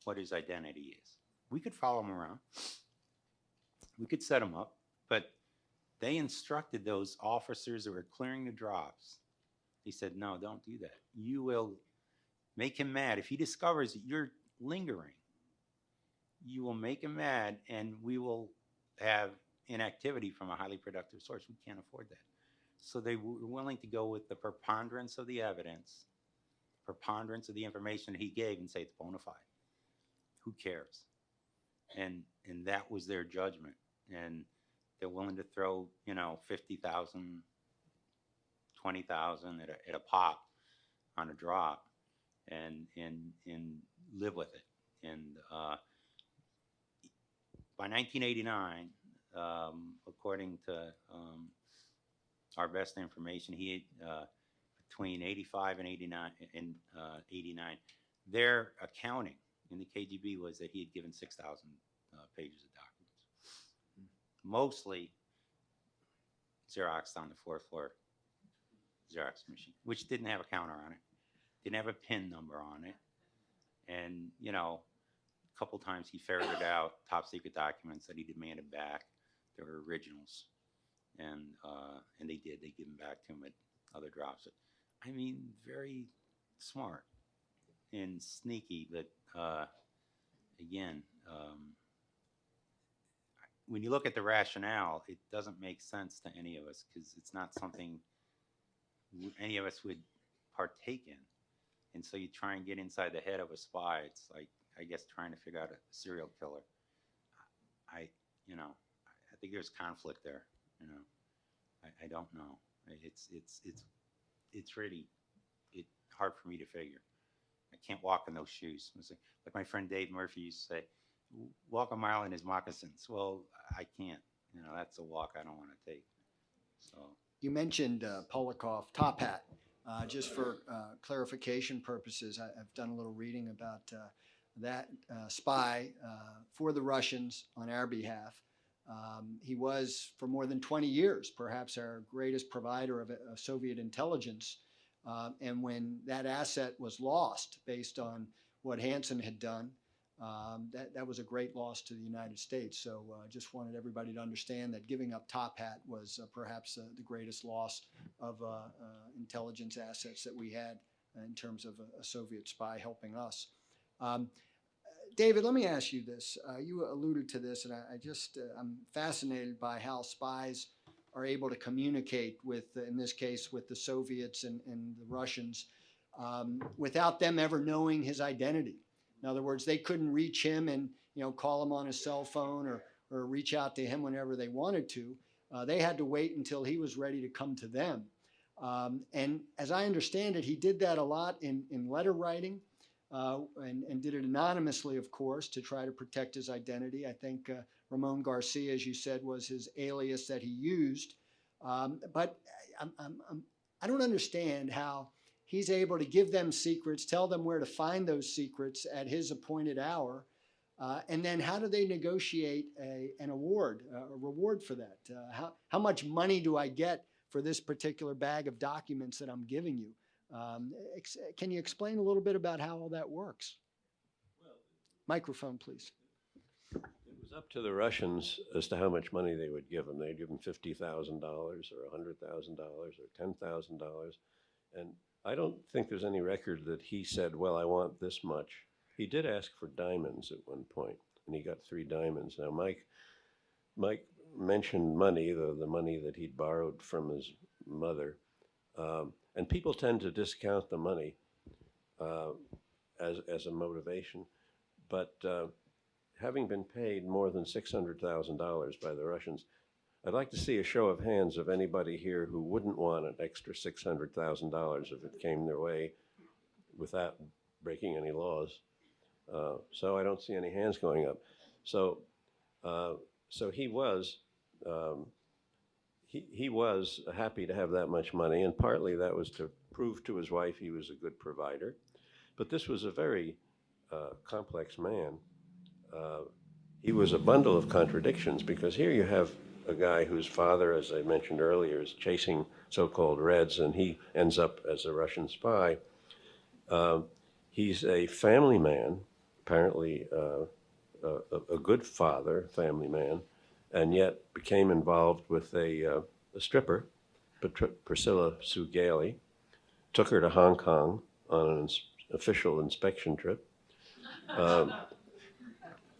what his identity is. We could follow him around. We could set him up. But they instructed those officers that were clearing the drops. They said, no, don't do that. You will make him mad. If he discovers that you're lingering, you will make him mad, and we will have inactivity from a highly productive source. We can't afford that. So they were willing to go with the preponderance of the evidence, preponderance of the information he gave, and say it's bona fide. Who cares? And that was their judgment. And they're willing to throw, 50,000, 20,000 at a pop on a drop and live with it. And by 1989, according to our best information, he had between 85 and 89 their accounting in the KGB was that he had given 6,000 pages of documents, mostly Xeroxed on the fourth floor Xerox machine, which didn't have a counter on it, didn't have a PIN number on it, and a couple times he ferreted out top secret documents that he demanded back. They were originals, and they did. They give them back to him at other drops. I mean, very smart and sneaky, but again, when you look at the rationale, it doesn't make sense to any of us because it's not something any of us would partake in. And so you try and get inside the head of a spy. It's like, I guess, trying to figure out a serial killer. I think there's conflict there. I don't know. It's really hard for me to figure. I can't walk in those shoes. It's like my friend Dave Murphy used to say, walk a mile in his moccasins. Well, I can't. That's a walk I don't want to take. So You mentioned Polakov, Top Hat. Just for clarification purposes, I've done a little reading about that spy for the Russians on our behalf. He was, for more than 20 years, perhaps our greatest provider of Soviet intelligence. And when that asset was lost based on what Hanssen had done, that was a great loss to the United States. So just wanted everybody to understand that giving up Top Hat was perhaps the greatest loss of intelligence assets that we had in terms of a Soviet spy helping us. David, let me ask you this. You alluded to this, and I'm fascinated by how spies are able to communicate with, in this case, with the Soviets and the Russians without them ever knowing his identity. In other words, they couldn't reach him and call him on his cell phone or reach out to him whenever they wanted to. They had to wait until he was ready to come to them. And as I understand it, he did that a lot in letter writing and did it anonymously, of course, to try to protect his identity. I think Ramon Garcia, as you said, was his alias that he used. But I don't understand how he's able to give them secrets, tell them where to find those secrets at his appointed hour. And then how do they negotiate an award, a reward for that? How much money do I get for this particular bag of documents that I'm giving you? Can you explain a little bit about how all that works? Microphone, please. It was up to the Russians as to how much money they would give him. They'd give him $50,000 or $100,000 or $10,000. And I don't think there's any record that he said, well, I want this much. He did ask for diamonds at one point, and he got 3 diamonds. Now, Mike mentioned money, the money that he'd borrowed from his mother. And people tend to discount the money as a motivation. But having been paid more than $600,000 by the Russians, I'd like to see a show of hands of anybody here who wouldn't want an extra $600,000 if it came their way without breaking any laws. So I don't see any hands going up. So he was happy to have that much money, and partly that was to prove to his wife he was a good provider. But this was a very complex man. He was a bundle of contradictions, because here you have a guy whose father, as I mentioned earlier, is chasing so-called Reds, and he ends up as a Russian spy. He's a family man, apparently a good father, family man, and yet became involved with a stripper, Priscilla Sue Gailey, took her to Hong Kong on an official inspection trip.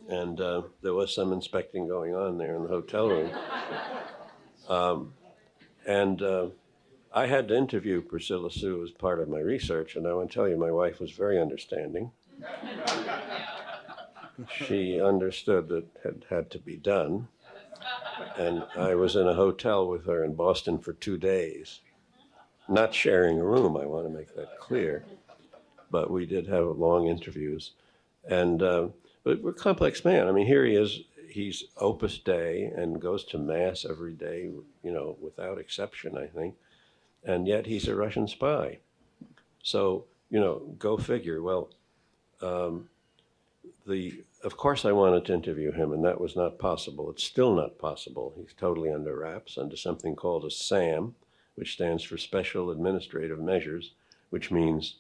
And there was some inspecting going on there in the hotel room. I had to interview Priscilla Sue as part of my research, and I want to tell you, my wife was very understanding. She understood that it had to be done. And I was in a hotel with her in Boston for 2 days, not sharing a room, I want to make that clear. But we did have long interviews. And but we're a complex man. I mean, here he is, he's Opus Dei and goes to Mass every day, you know, without exception, I think. And yet he's a Russian spy. So, you know, go figure. Well, of course I wanted to interview him, and that was not possible. It's still not possible. He's totally under wraps, under something called a SAM, which stands for Special Administrative Measures, which means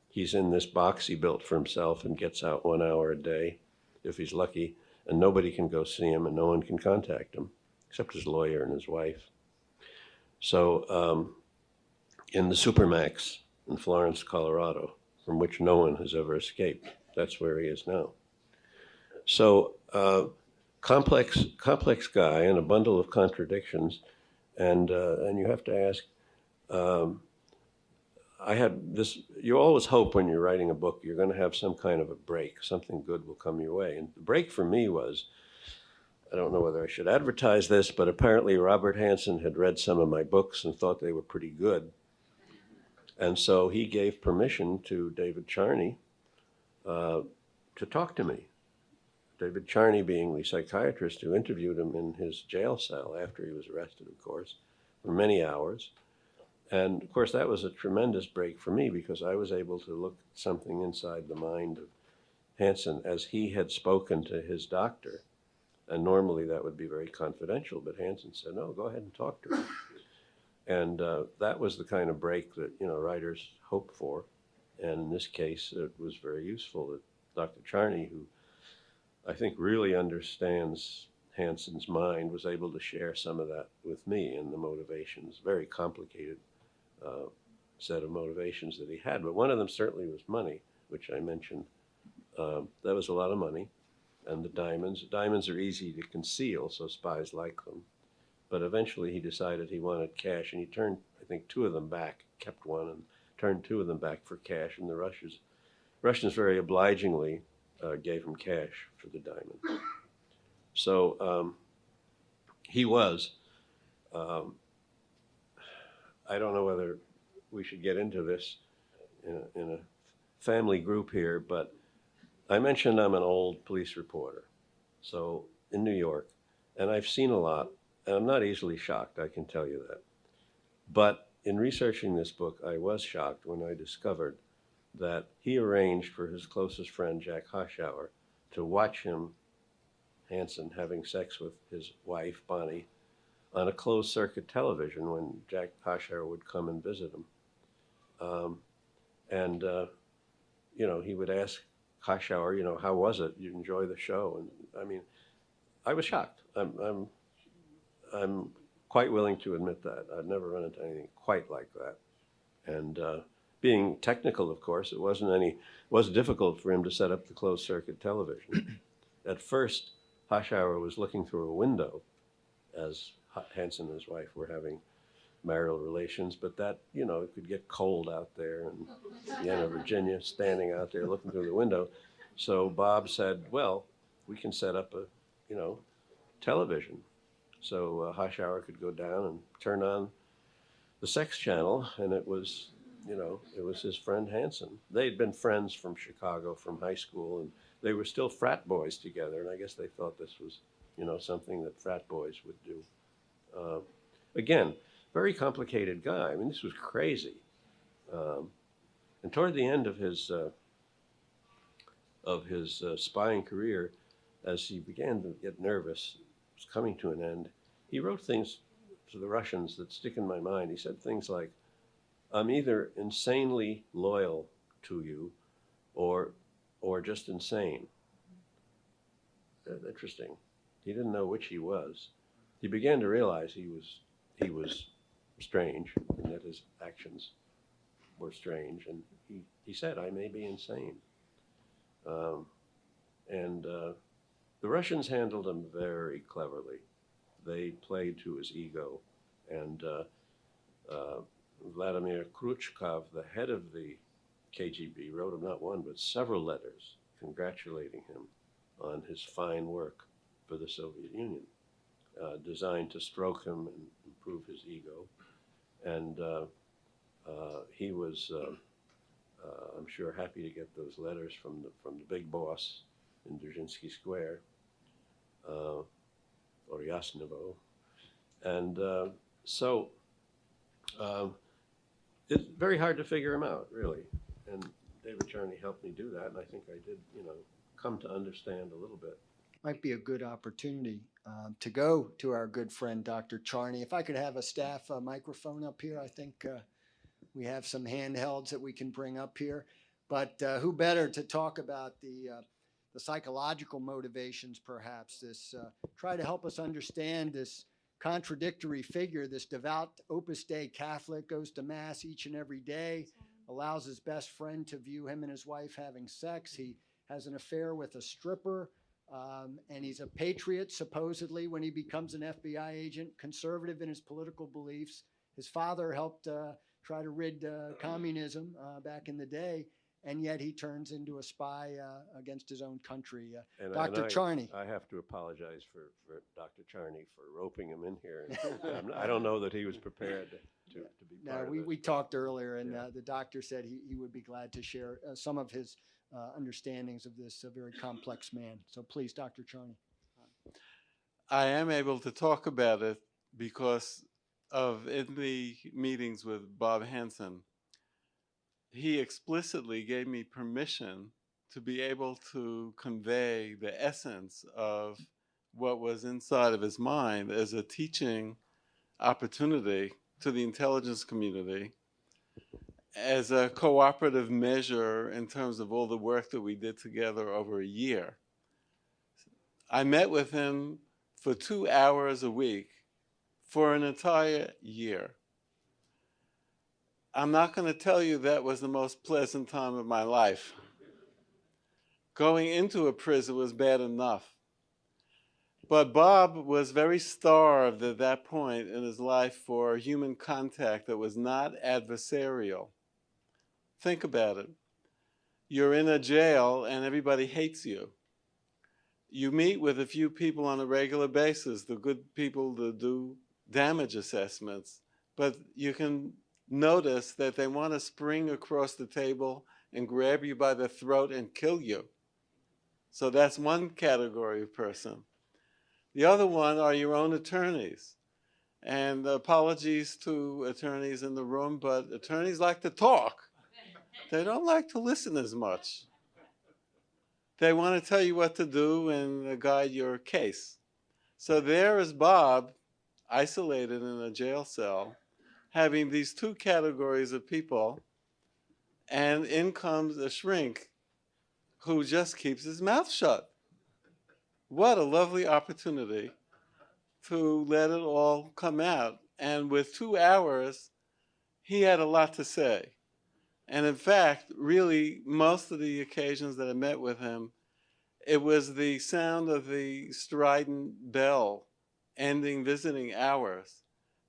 he's in this box he built for himself and gets out 1 hour a day, if he's lucky, and nobody can go see him and no one can contact him, except his lawyer and his wife. So in the Supermax in Florence, Colorado, from which no one has ever escaped, that's where he is now. So complex guy and a bundle of contradictions, and you have to ask, I had this, you always hope when you're writing a book, you're going to have some kind of a break, something good will come your way. And the break for me was, I don't know whether I should advertise this, but apparently Robert Hanssen had read some of my books and thought they were pretty good. And so he gave permission to David Charney to talk to me. David Charney being the psychiatrist who interviewed him in his jail cell after he was arrested, of course, for many hours. And of course, that was a tremendous break for me, because I was able to look at something inside the mind of Hanssen as he had spoken to his doctor. And normally that would be very confidential, but Hanssen said, no, go ahead and talk to him. And that was the kind of break that, you know, writers hope for. And in this case, it was very useful that Dr. Charney, who I think really understands Hanssen's mind, was able to share some of that with me and the motivations, very complicated set of motivations that he had. But one of them certainly was money, which I mentioned. That was a lot of money. And the diamonds. Diamonds are easy to conceal, so spies like them. But eventually he decided he wanted cash, and he turned, I think, 2 of them back, kept one, and turned 2 of them back for cash. And the Russians very obligingly gave him cash for the diamond. So he was, I don't know whether we should get into this in a family group here, but I mentioned I'm an old police reporter, so in New York, and I've seen a lot, And I'm not easily shocked, I can tell you that. But in researching this book, I was shocked when I discovered that he arranged for his closest friend, Jack Hoshauer, to watch him, Hanssen, having sex with his wife, Bonnie, on a closed circuit television when Jack Hoshauer would come and visit him. He would ask Hoshauer, how was it? You enjoy the show? And I mean, I was shocked. I'm quite willing to admit that. I've never run into anything quite like that. And being technical, of course, it was difficult for him to set up the closed circuit television. At first, Hoshauer was looking through a window as Hanssen and his wife were having marital relations, but that, it could get cold out there in Vienna, Virginia, standing out there looking through the window. So Bob said, well, we can set up a, television. So Hoshauer could go down and turn on the sex channel, and it was his friend Hanssen. They'd been friends from Chicago, from high school, and they were still frat boys together, and I guess they thought this was, something that frat boys would do. Again, very complicated guy. I mean, this was crazy. And toward the end of his spying career, as he began to get nervous, it was coming to an end, he wrote things to the Russians that stick in my mind. He said things like, I'm either insanely loyal to you or just insane. Interesting. He didn't know which he was. He began to realize he was strange and that his actions were strange. And he said, I may be insane. The Russians handled him very cleverly. They played to his ego. And Vladimir Khrushchev, the head of the KGB, wrote him not one but several letters congratulating him on his fine work for the Soviet Union, designed to stroke him and improve his ego. And he was, I'm sure, happy to get those letters from the big boss in Dzerzhinsky Square, or Yasnovo. And so it's very hard to figure him out, really. And David Charney helped me do that, and I think I did, come to understand a little bit. Might be a good opportunity to go to our good friend, Dr. Charney. If I could have a staff microphone up here, I think we have some handhelds that we can bring up here. But who better to talk about the psychological motivations, perhaps, try to help us understand this contradictory figure, this devout Opus Dei Catholic, goes to Mass each and every day, allows his best friend to view him and his wife having sex. He has an affair with a stripper, and he's a patriot, supposedly, when he becomes an FBI agent, conservative in his political beliefs. His father helped try to rid communism back in the day, and yet he turns into a spy against his own country. Dr. Charney. I have to apologize for Dr. Charney for roping him in here. I don't know that he was prepared to be part of it. We talked earlier, and the doctor said he would be glad to share some of his understandings of this very complex man. So please, Dr. Charney. I am able to talk about it because in the meetings with Bob Hanssen, he explicitly gave me permission to be able to convey the essence of what was inside of his mind as a teaching opportunity to the intelligence community, as a cooperative measure in terms of all the work that we did together over a year. I met with him for 2 hours a week for an entire year. I'm not going to tell you that was the most pleasant time of my life. Going into a prison was bad enough. But Bob was very starved at that point in his life for human contact that was not adversarial. Think about it. You're in a jail and everybody hates you. You meet with a few people on a regular basis, the good people that do damage assessments, but you can notice that they want to spring across the table and grab you by the throat and kill you. So that's one category of person. The other one are your own attorneys. And apologies to attorneys in the room, but attorneys like to talk. They don't like to listen as much. They want to tell you what to do and guide your case. So there is Bob, isolated in a jail cell, having these two categories of people, and in comes a shrink who just keeps his mouth shut. What a lovely opportunity to let it all come out. And with 2 hours, he had a lot to say. And in fact, really, most of the occasions that I met with him, it was the sound of the strident bell ending visiting hours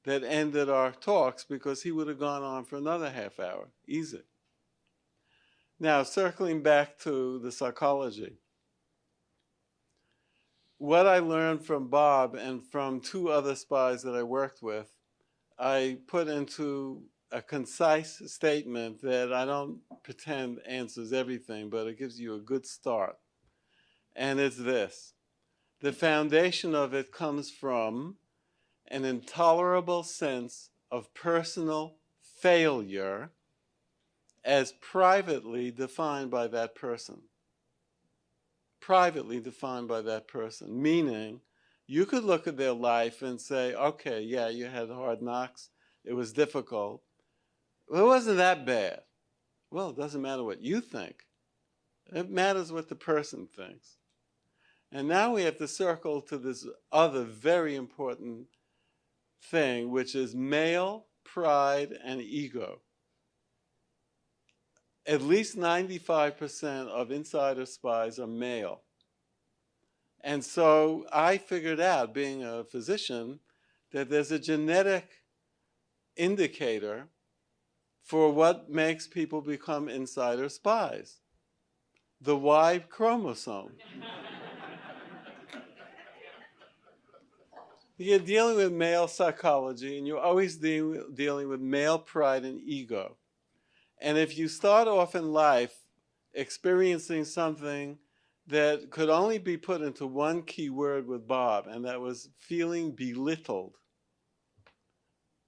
that ended our talks, because he would have gone on for another half hour, easy. Now, circling back to the psychology, what I learned from Bob and from 2 other spies that I worked with, I put into a concise statement that I don't pretend answers everything, but it gives you a good start. And it's this: the foundation of it comes from an intolerable sense of personal failure as privately defined by that person. Privately defined by that person, meaning you could look at their life and say, okay, yeah, you had hard knocks, it was difficult. Well, it wasn't that bad. Well, it doesn't matter what you think. It matters what the person thinks. And now we have to circle to this other very important thing, which is male pride and ego. At least 95% of insider spies are male. And so I figured out, being a physician, that there's a genetic indicator for what makes people become insider spies: the Y chromosome. You're dealing with male psychology, and you're always dealing with male pride and ego. And if you start off in life experiencing something that could only be put into one key word with Bob, and that was feeling belittled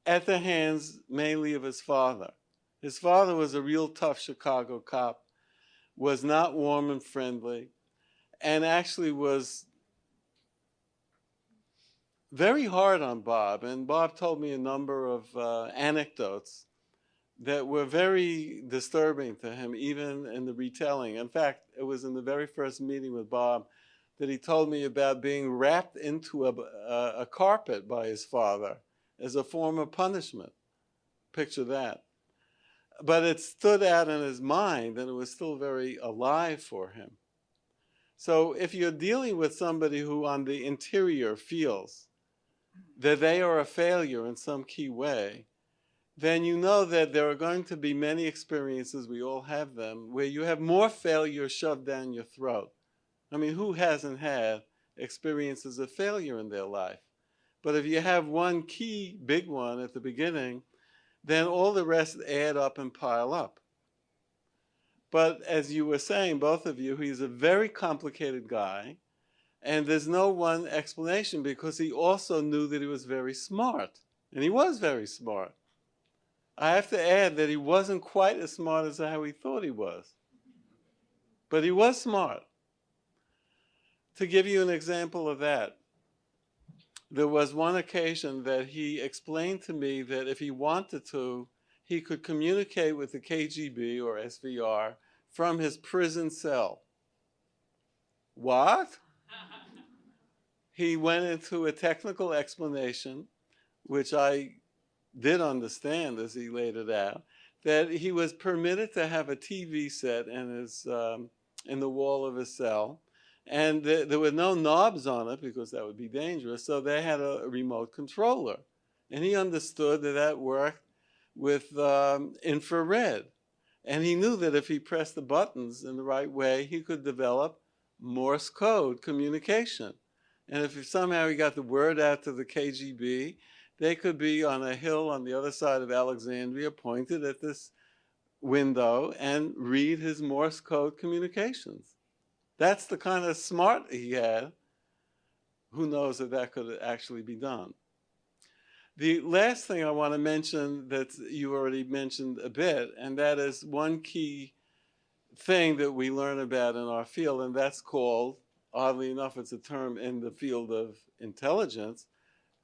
at the hands mainly of his father. His father was a real tough Chicago cop, was not warm and friendly, and actually was very hard on Bob. And Bob told me a number of anecdotes that were very disturbing to him, even in the retelling. In fact, it was in the very first meeting with Bob that he told me about being wrapped into a carpet by his father as a form of punishment. Picture that. But it stood out in his mind, and it was still very alive for him. So if you're dealing with somebody who on the interior feels that they are a failure in some key way, then you know that there are going to be many experiences, we all have them, where you have more failure shoved down your throat. I mean, who hasn't had experiences of failure in their life? But if you have one key big one at the beginning, then all the rest add up and pile up. But as you were saying, both of you, he's a very complicated guy, and there's no one explanation, because he also knew that he was very smart, and he was very smart. I have to add that he wasn't quite as smart as how he thought he was, but he was smart. To give you an example of that, there was one occasion that he explained to me that if he wanted to, he could communicate with the KGB or SVR from his prison cell. What? He went into a technical explanation, which I did understand as he laid it out, that he was permitted to have a TV set in the wall of his cell, and there were no knobs on it because that would be dangerous, so they had a remote controller. And he understood that that worked with infrared. And he knew that if he pressed the buttons in the right way, he could develop Morse code communication. And if somehow he got the word out to the KGB, they could be on a hill on the other side of Alexandria, pointed at this window, and read his Morse code communications. That's the kind of smart he had, who knows if that could actually be done. The last thing I want to mention that you already mentioned a bit, and that is one key thing that we learn about in our field, and that's called, oddly enough, it's a term in the field of intelligence,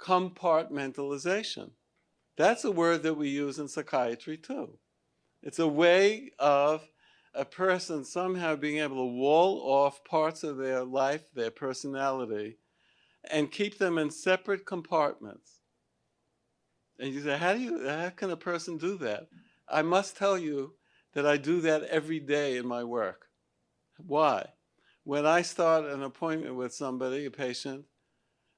compartmentalization. That's a word that we use in psychiatry too. It's a way of a person somehow being able to wall off parts of their life, their personality, and keep them in separate compartments. And you say, how can a person do that? I must tell you that I do that every day in my work. Why? When I start an appointment with somebody, a patient,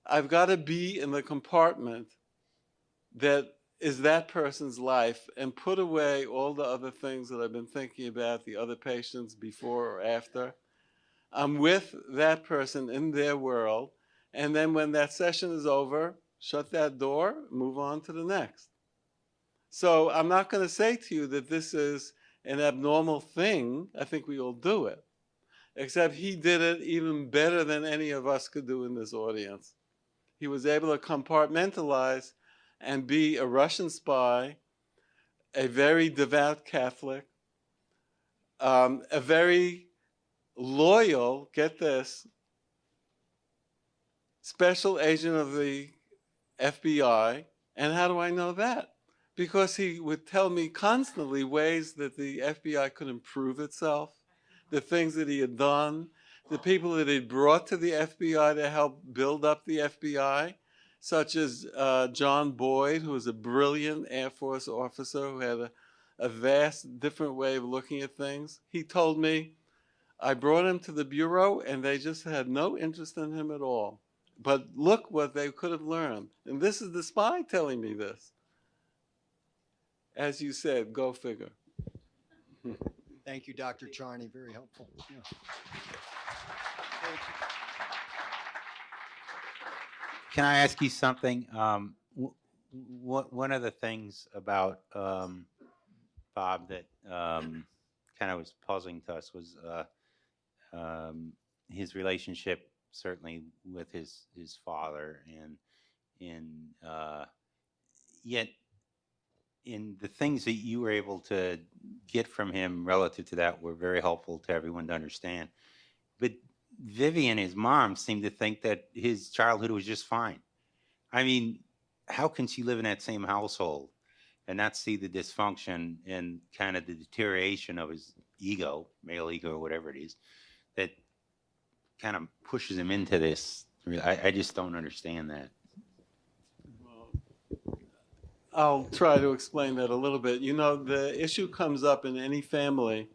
I've got to be in the compartment that is that person's life and put away all the other things that I've been thinking about, the other patients before or after. I'm with that person in their world, and then when that session is over, shut that door, move on to the next. So I'm not going to say to you that this is an abnormal thing. I think we all do it. Except he did it even better than any of us could do in this audience. He was able to compartmentalize and be a Russian spy, a very devout Catholic, a very loyal, get this, special agent of the FBI. And how do I know that? Because he would tell me constantly ways that the FBI could improve itself, the things that he had done, the people that he'd brought to the FBI to help build up the FBI, such as John Boyd, who was a brilliant Air Force officer who had a vast different way of looking at things. He told me, I brought him to the Bureau and they just had no interest in him at all. But look what they could have learned. And this is the spy telling me this. As you said, go figure. Thank you, Dr. Charney. Very helpful. Yeah. Can I ask you something? One of the things about Bob that kind of was puzzling to us was his relationship, certainly with his father, and yet in the things that you were able to get from him relative to that were very helpful to everyone to understand. But Vivian, his mom, seemed to think that his childhood was just fine. I mean, how can she live in that same household and not see the dysfunction and kind of the deterioration of his ego, male ego, or whatever it is, that kind of pushes him into this? I just don't understand that. I'll try to explain that a little bit. You know, the issue comes up in any family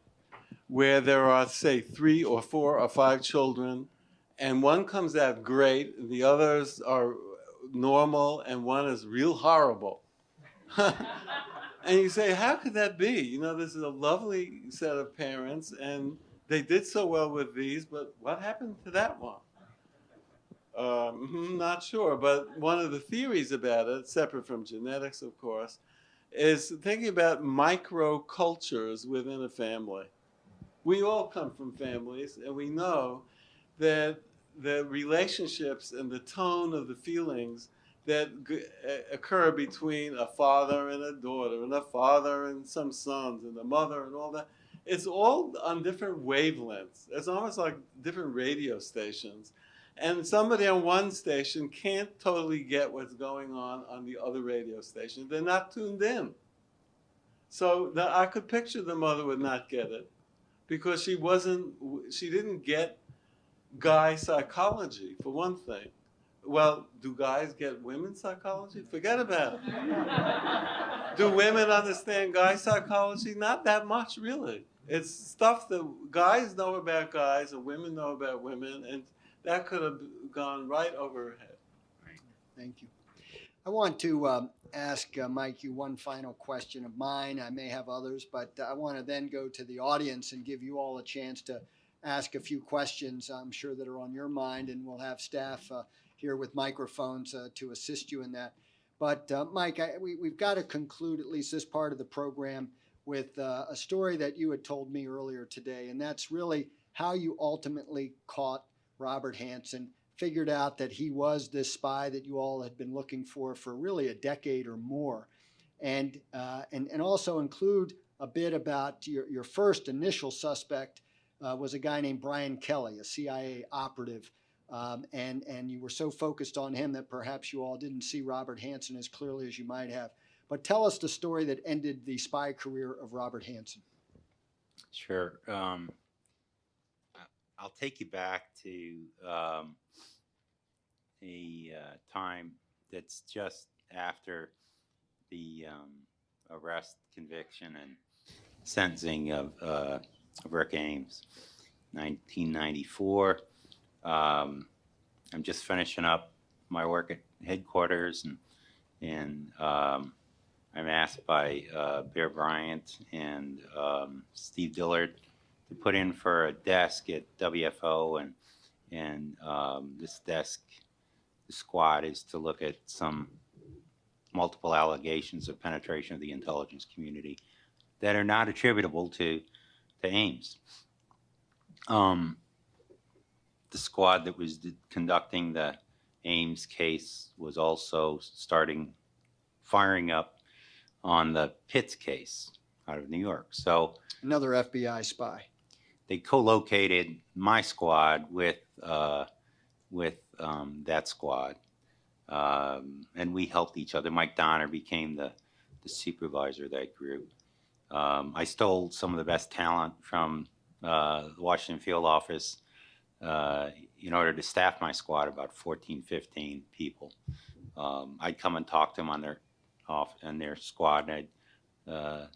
where there are, say, 3 or 4 or 5 children, and one comes out great, the others are normal, and one is real horrible. And you say, how could that be? You know, this is a lovely set of parents, and they did so well with these, but what happened to that one? Not sure, but one of the theories about it, separate from genetics, of course, is thinking about microcultures within a family. We all come from families, and we know that the relationships and the tone of the feelings that occur between a father and a daughter, and a father and some sons, and a mother and all that, it's all on different wavelengths. It's almost like different radio stations. And somebody on one station can't totally get what's going on the other radio station. They're not tuned in. So I could picture the mother would not get it because she didn't get guy psychology, for one thing. Well, do guys get women's psychology? Forget about it. Do women understand guy psychology? Not that much, really. It's stuff that guys know about guys and women know about women, and that could have gone right over her head. Thank you. I want to ask Mike you one final question of mine. I may have others, but I want to then go to the audience and give you all a chance to ask a few questions I'm sure that are on your mind, and we'll have staff here with microphones to assist you in that. But Mike, we've got to conclude at least this part of the program with a story that you had told me earlier today, and that's really how you ultimately caught Robert Hanssen, figured out that he was this spy that you all had been looking for really a decade or more, and also include a bit about your first initial suspect was a guy named Brian Kelly, a CIA operative, and you were so focused on him that perhaps you all didn't see Robert Hanssen as clearly as you might have. But tell us the story that ended the spy career of Robert Hanssen. Sure. I'll take you back to a time that's just after the arrest, conviction, and sentencing of Rick Ames, 1994. I'm just finishing up my work at headquarters, and I'm asked by Bear Bryant and Steve Dillard to put in for a desk at WFO, and this desk, the squad, is to look at some multiple allegations of penetration of the intelligence community that are not attributable to Ames. The squad that was conducting the Ames case was also firing up on the Pitts case out of New York. So another FBI spy. They co-located my squad with that squad, and we helped each other. Mike Donner became the supervisor of that group. I stole some of the best talent from the Washington field office in order to staff my squad, about 14, 15 people. I'd come and talk to them on their squad, and I'd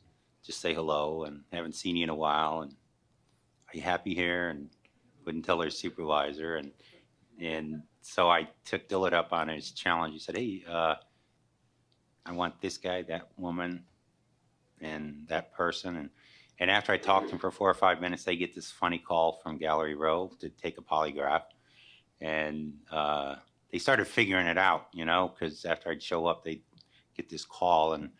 just say hello and haven't seen you in a while, and are you happy here? And wouldn't tell their supervisor. And so I took Dillard up on his challenge. He said, hey, I want this guy, that woman, and that person. And after I talked to him for 4 or 5 minutes, they get this funny call from Gallery Row to take a polygraph. And they started figuring it out, because after I'd show up, they'd get this call. And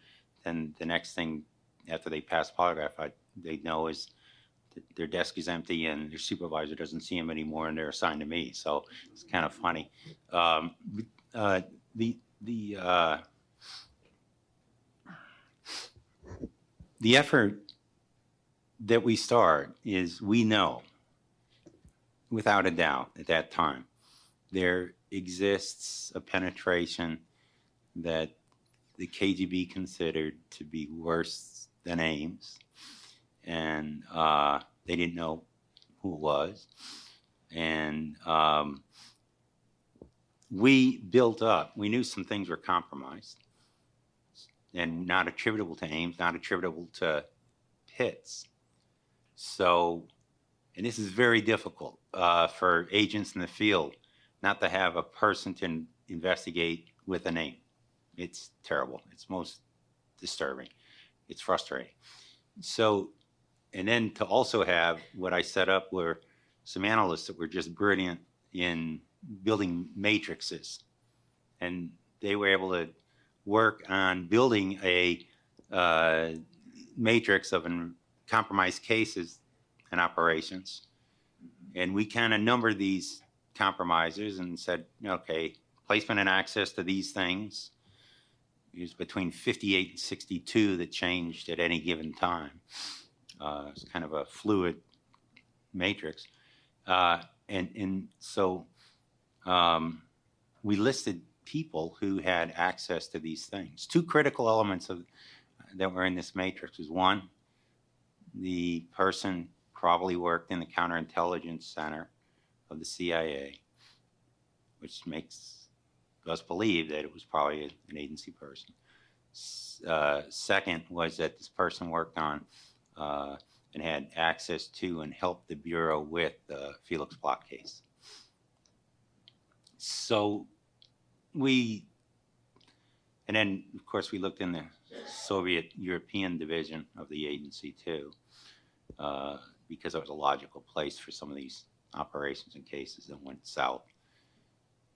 then the next thing after they pass polygraph, they'd know is their desk is empty and their supervisor doesn't see them anymore, and they're assigned to me. So it's kind of funny. The effort that we start is, we know without a doubt at that time there exists a penetration that the KGB considered to be worse than Ames, and they didn't know who it was. And we built up, we knew some things were compromised and not attributable to Ames, not attributable to Pitts. So, and this is very difficult for agents in the field not to have a person to investigate with a name. It's terrible. It's most disturbing. It's frustrating. So, and then to also have what I set up were some analysts that were just brilliant in building matrices. And they were able to work on building a matrix of compromised cases and operations. And we kind of numbered these compromisers and said, okay, placement and access to these things is between 58 and 62 that changed at any given time. It's kind of a fluid matrix. And so we listed people who had access to these things. Two critical elements that were in this matrix was, one, the person probably worked in the counterintelligence center of the CIA, which makes us believe that it was probably an agency person. Second was that this person worked on and had access to and helped the Bureau with the Felix Bloch case. So and then of course we looked in the Soviet European division of the agency too, because it was a logical place for some of these operations and cases that went south.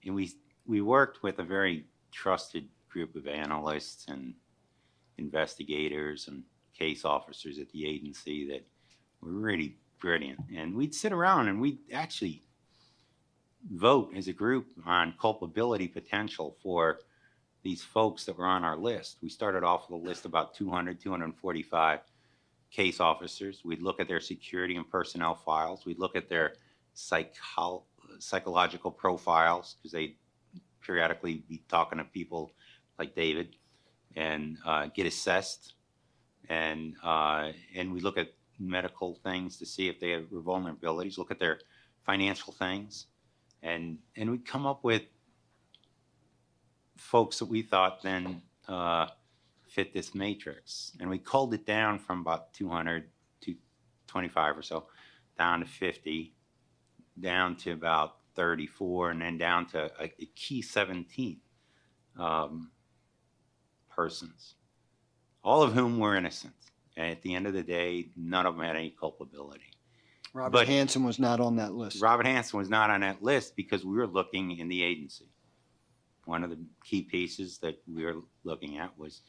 And we worked with a very trusted group of analysts and investigators and case officers at the agency that were really brilliant. And we'd sit around and we'd actually vote as a group on culpability potential for these folks that were on our list. We started off with a list of about 245 case officers. We'd look at their security and personnel files. We'd look at their psychological profiles, because they'd periodically be talking to people like David, and get assessed. And we look at medical things to see if they have vulnerabilities, look at their financial things. And we'd come up with folks that we thought then fit this matrix. And we culled it down from about 200 to 25 or so, down to 50, down to about 34, and then down to a key 17 persons, all of whom were innocent. And at the end of the day, none of them had any culpability. Robert Hanssen was not on that list. Robert Hanssen was not on that list because we were looking in the agency. One of the key pieces that we were looking at was,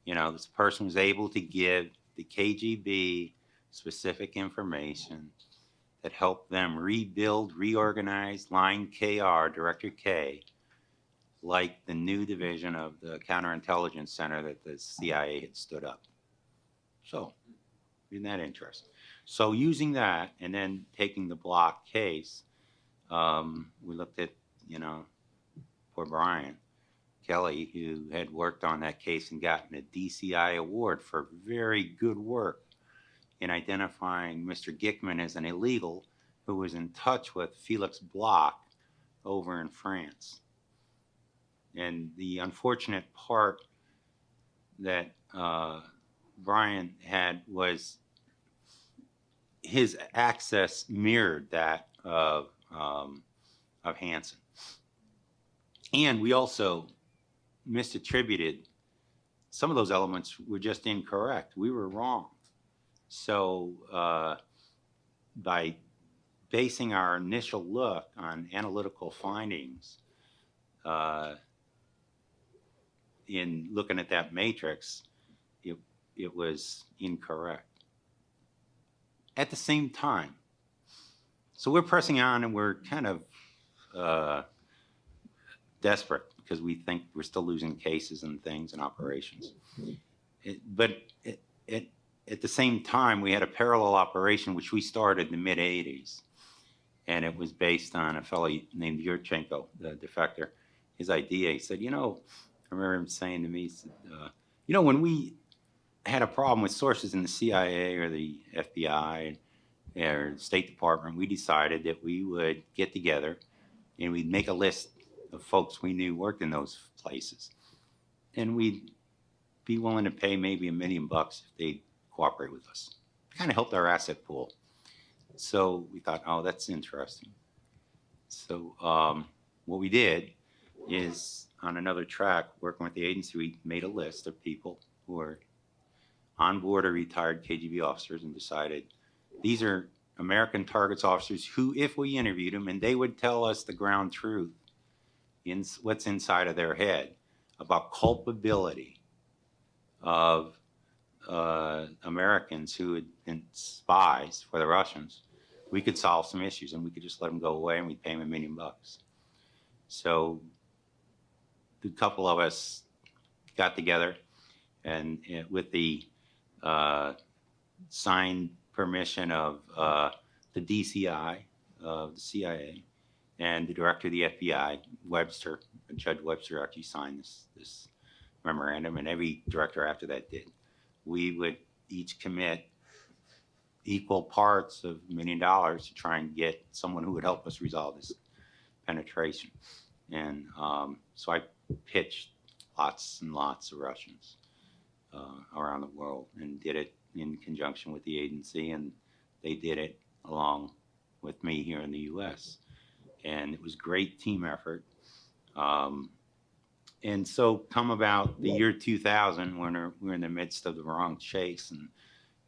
this person was able to give the KGB specific information that helped them rebuild, reorganize Line KR, Director K, like the new division of the Counterintelligence Center that the CIA had stood up. So, isn't that interesting? So using that and then taking the block case, we looked at, poor Brian Kelly, who had worked on that case and gotten a DCI award for very good work in identifying Mr. Gickman as an illegal who was in touch with Felix Bloch over in France. And the unfortunate part that Brian had was his access mirrored that of Hanssen. And we also misattributed some of those elements were just incorrect. We were wrong. So by basing our initial look on analytical findings in looking at that matrix, it was incorrect. At the same time, so we're pressing on and we're kind of desperate because we think we're still losing cases and things and operations. But at the same time, we had a parallel operation which we started in the mid-'80s, and it was based on a fellow named Yurchenko, the defector. His idea, he said, I remember him saying to me, he said, when we had a problem with sources in the CIA or the FBI or the State Department, we decided that we would get together and we'd make a list of folks we knew worked in those places. And we'd be willing to pay maybe $1 million if they'd cooperate with us. Kind of helped our asset pool. So we thought, oh, that's interesting. So what we did is on another track, working with the agency, we made a list of people who were on board or retired KGB officers and decided these are American targets officers who, if we interviewed them and they would tell us the ground truth in what's inside of their head about culpability of Americans who had been spies for the Russians, we could solve some issues and we could just let them go away and we'd pay them $1 million. So a couple of us got together and with the signed permission of the DCI, the CIA, and the director of the FBI, Webster, Judge Webster actually signed this memorandum, and every director after that did. We would each commit equal parts of $1 million to try and get someone who would help us resolve this penetration. And so I pitched lots and lots of Russians around the world and did it in conjunction with the agency, and they did it along with me here in the U.S. And it was great team effort. And so come about the year 2000, when we're in the midst of the wrong chase and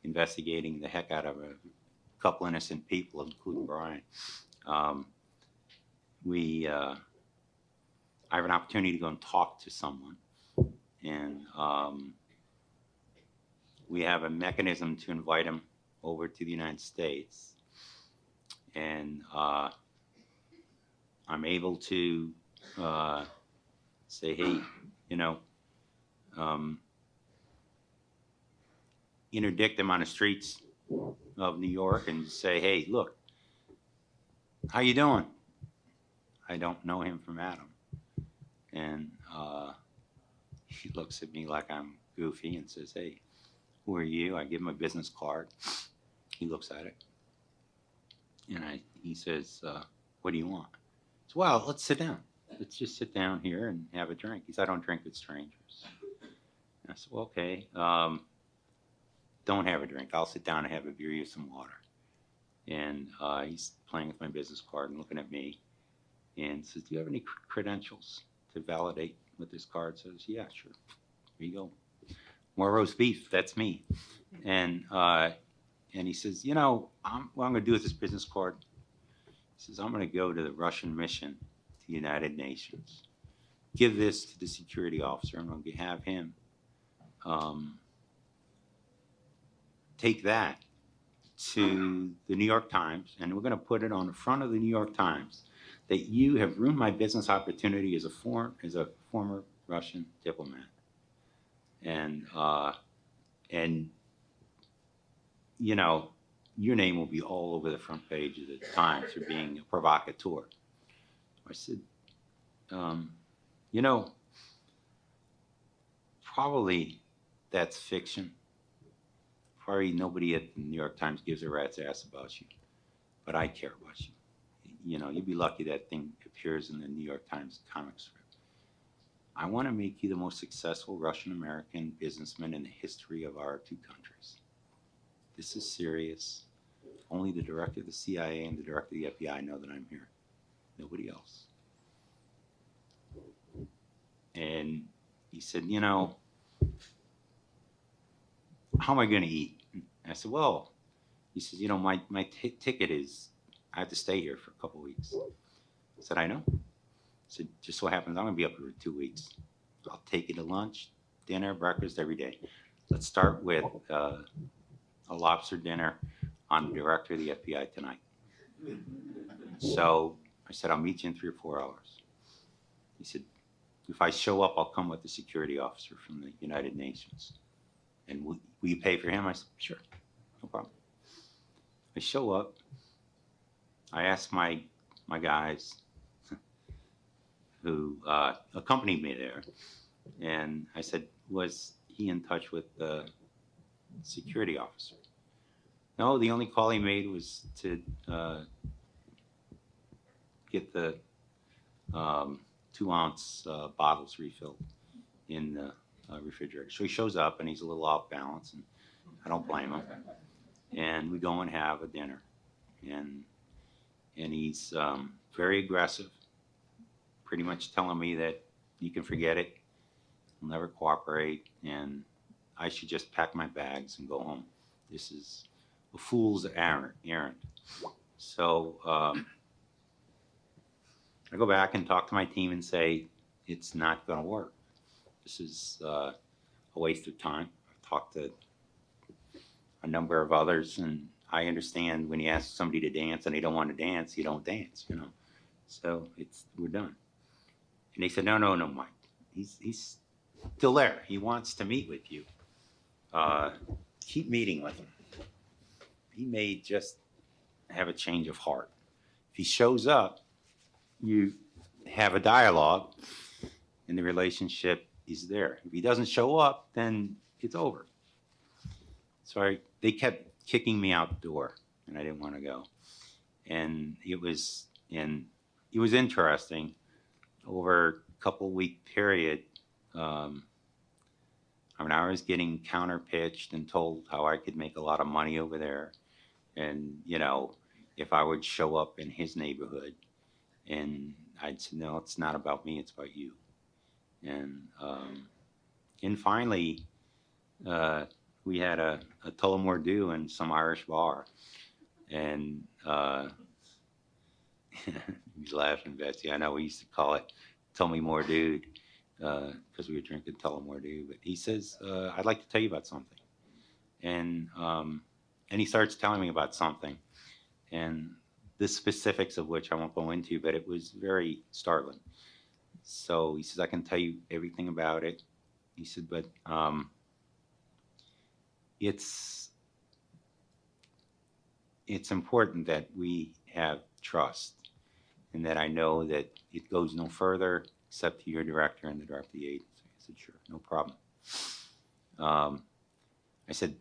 investigating the heck out of a couple innocent people, including Brian, I have an opportunity to go and talk to someone. And we have a mechanism to invite him over to the United States. And I'm able to say, hey, you know, interdict him on the streets of New York and say, hey, look, how you doing? I don't know him from Adam. And he looks at me like I'm goofy and says, hey, who are you? I give him a business card. He looks at it. And he says, what do you want? I said, well, let's sit down. Let's just sit down here and have a drink. He said, I don't drink with strangers. I said, well, okay. Don't have a drink. I'll sit down and have a beer, you some water. And he's playing with my business card and looking at me and says, do you have any credentials to validate what this card says? Yeah, sure. Here you go. More roast beef. That's me. And he says, you know, what I'm going to do with this business card, he says, I'm going to go to the Russian mission to the United Nations. Give this to the security officer. I'm going to have him take that to the New York Times, and we're going to put it on the front of the New York Times that you have ruined my business opportunity as a former Russian diplomat. And you know, your name will be all over the front page of the Times for being a provocateur. I said, you know, probably that's fiction. Probably nobody at the New York Times gives a rat's ass about you, but I care about you. You know, you'd be lucky that thing appears in the New York Times comic strip. I want to make you the most successful Russian-American businessman in the history of our two countries. This is serious. Only the director of the CIA and the director of the FBI know that I'm here. Nobody else. And he said, you know, how am I going to eat? And I said, well, he says, you know, my ticket is, I have to stay here for a couple of weeks. I said, I know. I said, just so happens I'm going to be up here for 2 weeks. I'll take you to lunch, dinner, breakfast every day. Let's start with a lobster dinner on the director of the FBI tonight. So I said, I'll meet you in 3 or 4 hours. He said, if I show up, I'll come with the security officer from the United Nations. And will you pay for him? I said, sure, no problem. I show up. I asked my guys who accompanied me there, and I said, was he in touch with the security officer? No, the only call he made was to get the 2-ounce bottles refilled in the refrigerator. So he shows up and he's a little off balance, and I don't blame him. And we go and have a dinner, and he's very aggressive, pretty much telling me that you can forget it, I'll never cooperate, and I should just pack my bags and go home. This is a fool's errand. So I go back and talk to my team and say, it's not going to work. This is a waste of time. I've talked to a number of others, and I understand when you ask somebody to dance and they don't want to dance, you don't dance, you know. So we're done. And they said, no, Mike. He's still there. He wants to meet with you. Keep meeting with him. He may just have a change of heart. If he shows up, you have a dialogue, and the relationship is there. If he doesn't show up, then it's over. So they kept kicking me out the door, and I didn't want to go. And it was interesting. Over a couple-week period, I was getting counter-pitched and told how I could make a lot of money over there, and you know, if I would show up in his neighborhood, and I'd say, no, it's not about me, it's about you. And finally, we had a Tullamore Dew in some Irish bar, and he's laughing, Betsy. I know we used to call it "Tell Me More, Dude," because we were drinking Tullamore Dew. But he says, "I'd like to tell you about something," and he starts telling me about something, and the specifics of which I won't go into, but it was very startling. So he says, I can tell you everything about it. He said, but it's important that we have trust, and that I know that it goes no further except to your director and the director of the agency. I said, sure, no problem. I said,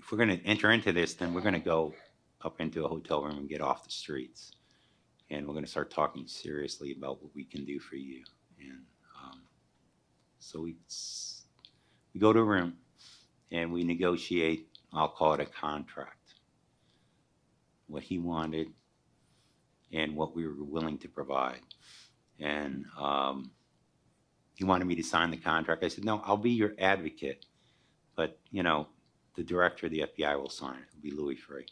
if we're going to enter into this, then we're going to go up into a hotel room and get off the streets. And we're going to start talking seriously about what we can do for you. And so we go to a room and we negotiate, I'll call it a contract, what he wanted and what we were willing to provide. And he wanted me to sign the contract. I said, no, I'll be your advocate. But, you know, the director of the FBI will sign it. It'll be Louis Frey.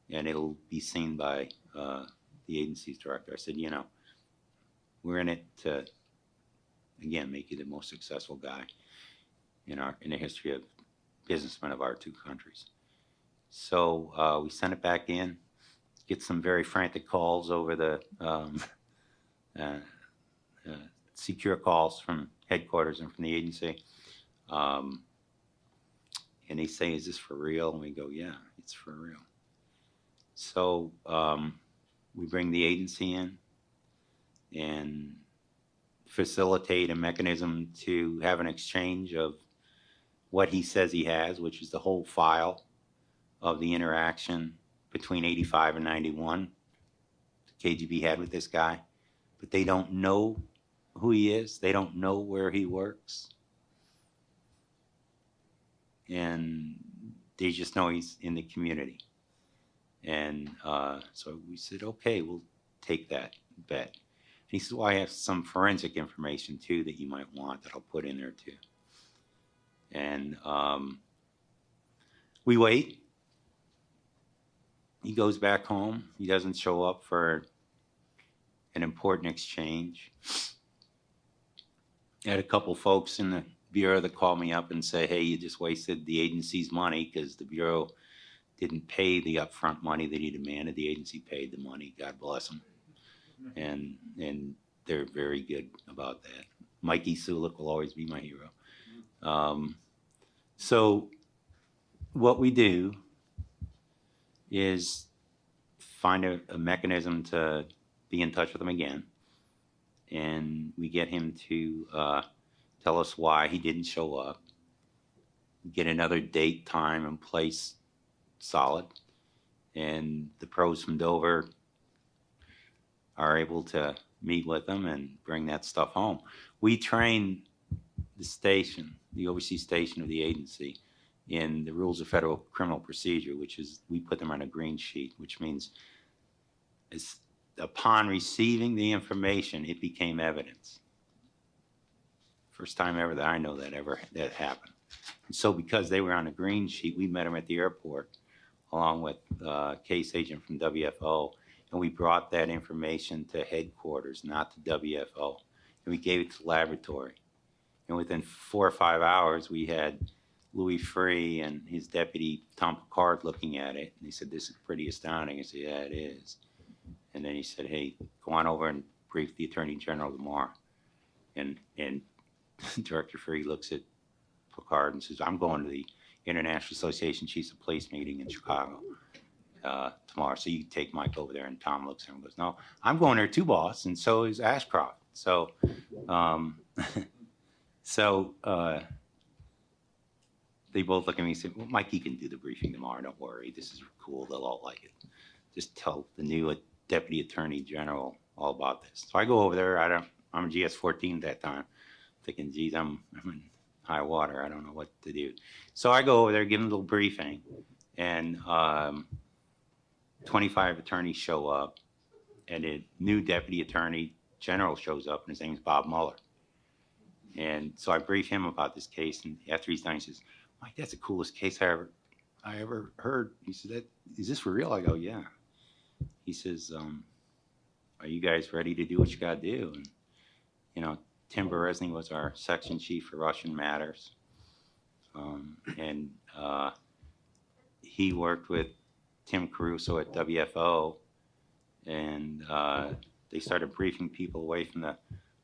And it'll be seen by the agency's director. I said, you know, we're in it to, again, make you the most successful guy in the history of businessmen of our two countries. So we sent it back in, get some very frantic calls over the secure calls from headquarters and from the agency. And they say, is this for real? And we go, yeah, it's for real. So we bring the agency in and facilitate a mechanism to have an exchange of what he says he has, which is the whole file of the interaction between 85 and 91 the KGB had with this guy. But they don't know who he is. They don't know where he works. And they just know he's in the community. And so we said, okay, we'll take that bet. And he said, well, I have some forensic information too that you might want that I'll put in there too. And we wait. He goes back home. He doesn't show up for an important exchange. I had a couple folks in the Bureau that called me up and say, hey, you just wasted the agency's money because the Bureau didn't pay the upfront money that he demanded. The agency paid the money. God bless them. And they're very good about that. Mikey Sulik will always be my hero. So what we do is find a mechanism to be in touch with him again. And we get him to tell us why he didn't show up. Get another date, time, and place solid. And the pros from Dover are able to meet with them and bring that stuff home. We train the station, the overseas station of the agency, in the rules of federal criminal procedure, which is we put them on a green sheet, which means upon receiving the information, it became evidence. First time ever that I know that happened. And so because they were on a green sheet, we met them at the airport along with a case agent from WFO, and we brought that information to headquarters, not to WFO, and we gave it to the laboratory. And within 4 or 5 hours, we had Louis Frey and his deputy, Tom Picard, looking at it, and he said, this is pretty astounding. I said, yeah, it is. And then he said, hey, go on over and brief the Attorney General tomorrow. And Director Frey looks at Picard and says, I'm going to the International Association Chiefs of Police meeting in Chicago tomorrow, so you can take Mike over there. And Tom looks at him and goes, no, I'm going there too, boss, and so is Ashcroft. So, they both look at me and say, well, Mikey can do the briefing tomorrow, don't worry, this is cool, they'll all like it. Just tell the new Deputy Attorney General all about this. So I go over there, I'm a GS-14 at that time, thinking, geez, I'm in high water, I don't know what to do. So I go over there, give them a little briefing, and 25 attorneys show up, and a new Deputy Attorney General shows up, and his name is Bob Mueller. And so I brief him about this case, and after he's done, he says, Mike, that's the coolest case I ever heard. He said, is this for real? I go, yeah. He says, are you guys ready to do what you got to do? And, you know, Tim Berezny was our section chief for Russian matters. And he worked with Tim Caruso at WFO, and they started briefing people away from the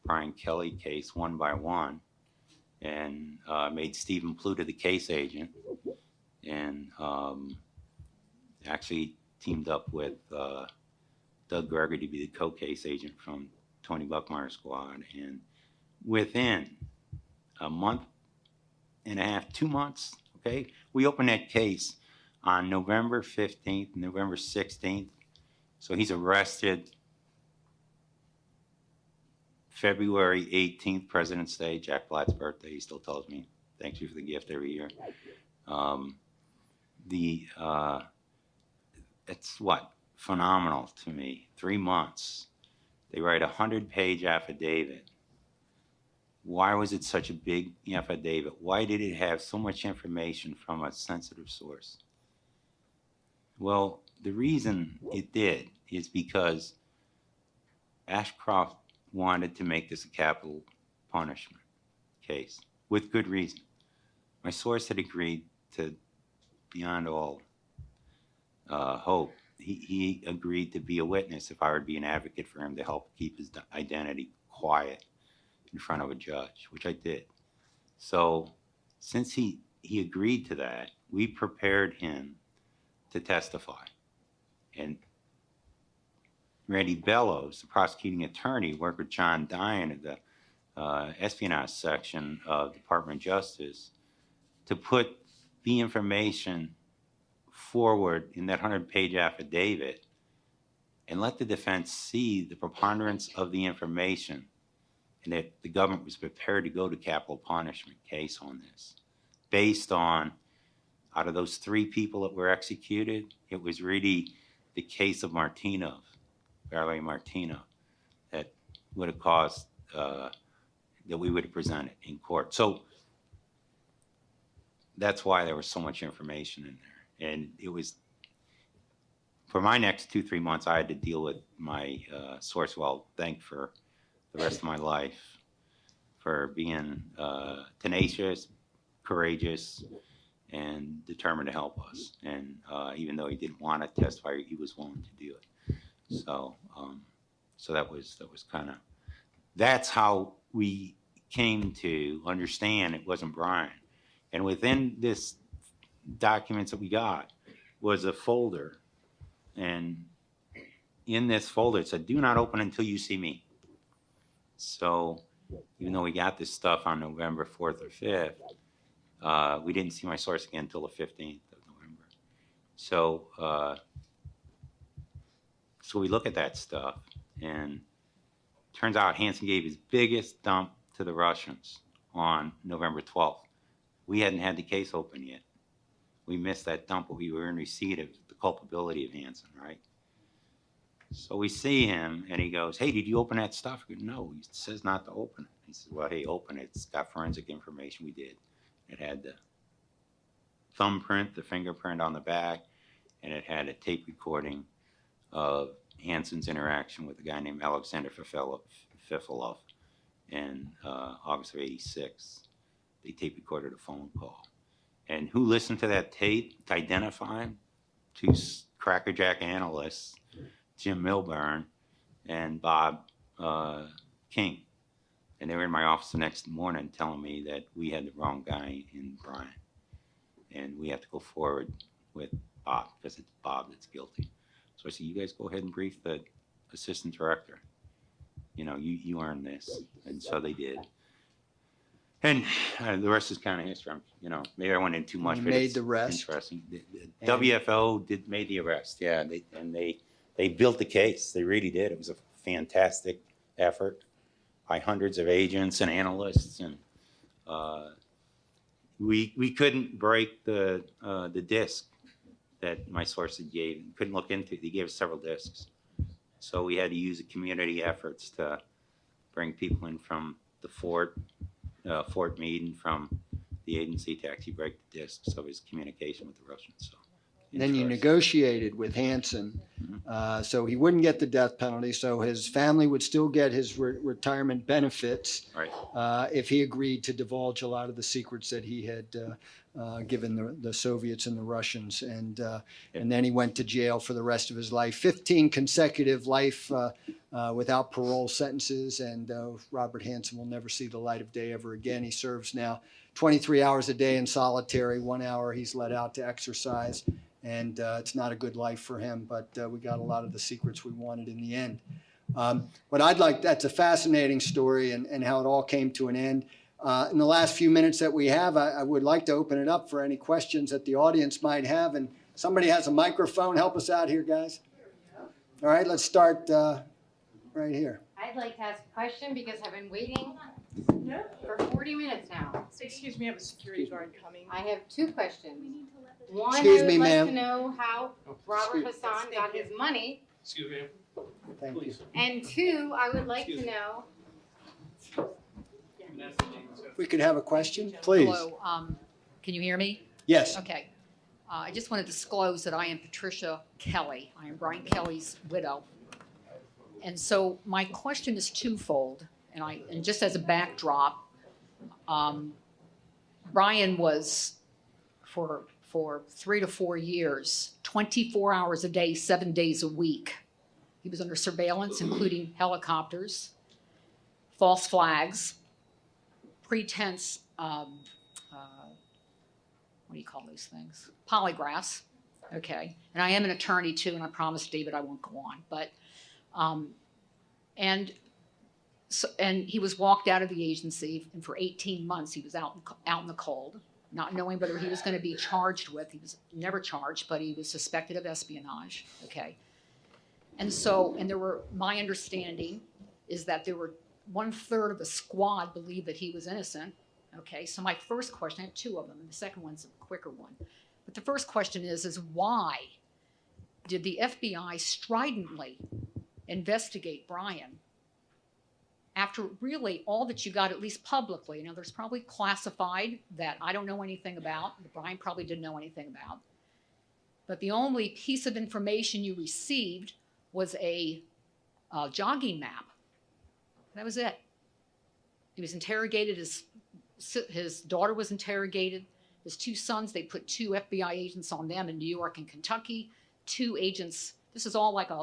Brian Kelly case one by one, and made Stephen Pluta the case agent, and actually teamed up with Doug Gregory to be the co-case agent from Tony Buckmeyer's squad. And within a month and a half, 2 months, okay, we opened that case on November 15th, November 16th. So he's arrested February 18th, President's Day, Jack Black's birthday. He still tells me, thanks you for the gift every year. It's what? Phenomenal to me. 3 months. They write a 100-page affidavit. Why was it such a big affidavit? Why did it have so much information from a sensitive source? Well, the reason it did is because Ashcroft wanted to make this a capital punishment case, with good reason. My source had agreed to, beyond all hope, he agreed to be a witness if I would be an advocate for him to help keep his identity quiet in front of a judge, which I did. So since he agreed to that, we prepared him to testify. And Randy Bellows, the prosecuting attorney, worked with John Dyan at the espionage section of Department of Justice to put the information forward in that 100-page affidavit and let the defense see the preponderance of the information and that the government was prepared to go to capital punishment case on this. Based on, out of those 3 people that were executed, it was really the case of Martinov, Valery Martinov, that would have caused, that we would have presented in court. So that's why there was so much information in there. And it was, for my next 2-3 months, I had to deal with my source, well, thank for the rest of my life, for being tenacious, courageous, and determined to help us. And even though he didn't want to testify, he was willing to do it. So, so that was kind of, that's how we came to understand it wasn't Brian. And within this documents that we got was a folder, and in this folder it said, do not open until you see me. So even though we got this stuff on November 4th or 5th, we didn't see my source again until the 15th of November. So so we look at that stuff, and turns out Hanssen gave his biggest dump to the Russians on November 12th. We hadn't had the case open yet. We missed that dump, but we were in receipt of the culpability of Hanssen, right? So we see him, and he goes, hey, did you open that stuff? I go, no, he says not to open it. He says, well, hey, open it. It's got forensic information. We did. It had the thumbprint, the fingerprint on the back, and it had a tape recording of Hanssen's interaction with a guy named Alexander Fifilov in August of '86. They tape recorded a phone call. And who listened to that tape to identify him? 2 crackerjack analysts, Jim Milburn and Bob King. And they were in my office the next morning telling me that we had the wrong guy in Brian. And we have to go forward with Bob because it's Bob that's guilty. So I said, you guys go ahead and brief the assistant director. You know, you earned this. And so they did. And the rest is kind of history. You know, maybe I went in too much. You but made it's the rest. Interesting. WFO made the arrest. Yeah, they built the case. They really did. It was a fantastic effort by hundreds of agents and analysts, and we couldn't break the disc that my source had gave. Couldn't look into it. They gave us several discs, so we had to use the community efforts to bring people in from the Fort Meade and from the agency to actually break the discs of his communication with the Russians. So. Then you negotiated with Hanssen, so he wouldn't get the death penalty, so his family would still get his retirement benefits, right. If he agreed to divulge a lot of the secrets that he had given the Soviets and the Russians. And then he went to jail for the rest of his life, 15 consecutive life without parole sentences. And Robert Hanssen will never see the light of day ever again. He serves now 23 hours a day in solitary. 1 hour he's let out to exercise. And it's not a good life for him, but we got a lot of the secrets we wanted in the end. But that's a fascinating story and how it all came to an end. In the last few minutes that we have, I would like to open it up for any questions that the audience might have. And somebody has a microphone. Help us out here, guys. All right, let's start right here. I'd like to ask a question because I've been waiting for 40 minutes now. Excuse me, I have a security guard coming. I have two questions. One, Excuse I me, would like ma'am. to know how Robert Hassan Thank got you. his money. Excuse me. Thank you. And two, I would like to know, If we could have a question, please. Hello, can you hear me? Yes. Okay. I just want to disclose that I am Patricia Kelly. I am Brian Kelly's widow. And so my question is twofold, and just as a backdrop, Brian was for 3 to 4 years, 24 hours a day, 7 days a week. He was under surveillance, including helicopters, false flags, pretense, what do you call those things? Polygraphs. Okay. And I am an attorney too, and I promised David I won't go on. But, and he was walked out of the agency, and for 18 months he was out in the cold, not knowing whether he was going to be charged with. He was never charged, but he was suspected of espionage. Okay. And so, my understanding is that there were 1/3 of the squad believed that he was innocent. Okay, so my first question, I have two of them, and the second one's a quicker one. But the first question is why did the FBI stridently investigate Brian after really all that you got, at least publicly? Now, there's probably classified that I don't know anything about, that Brian probably didn't know anything about. But the only piece of information you received was a jogging map. That was it. He was interrogated. His daughter was interrogated. His two sons, they put 2 FBI agents on them in New York and Kentucky. 2 agents. This is all like like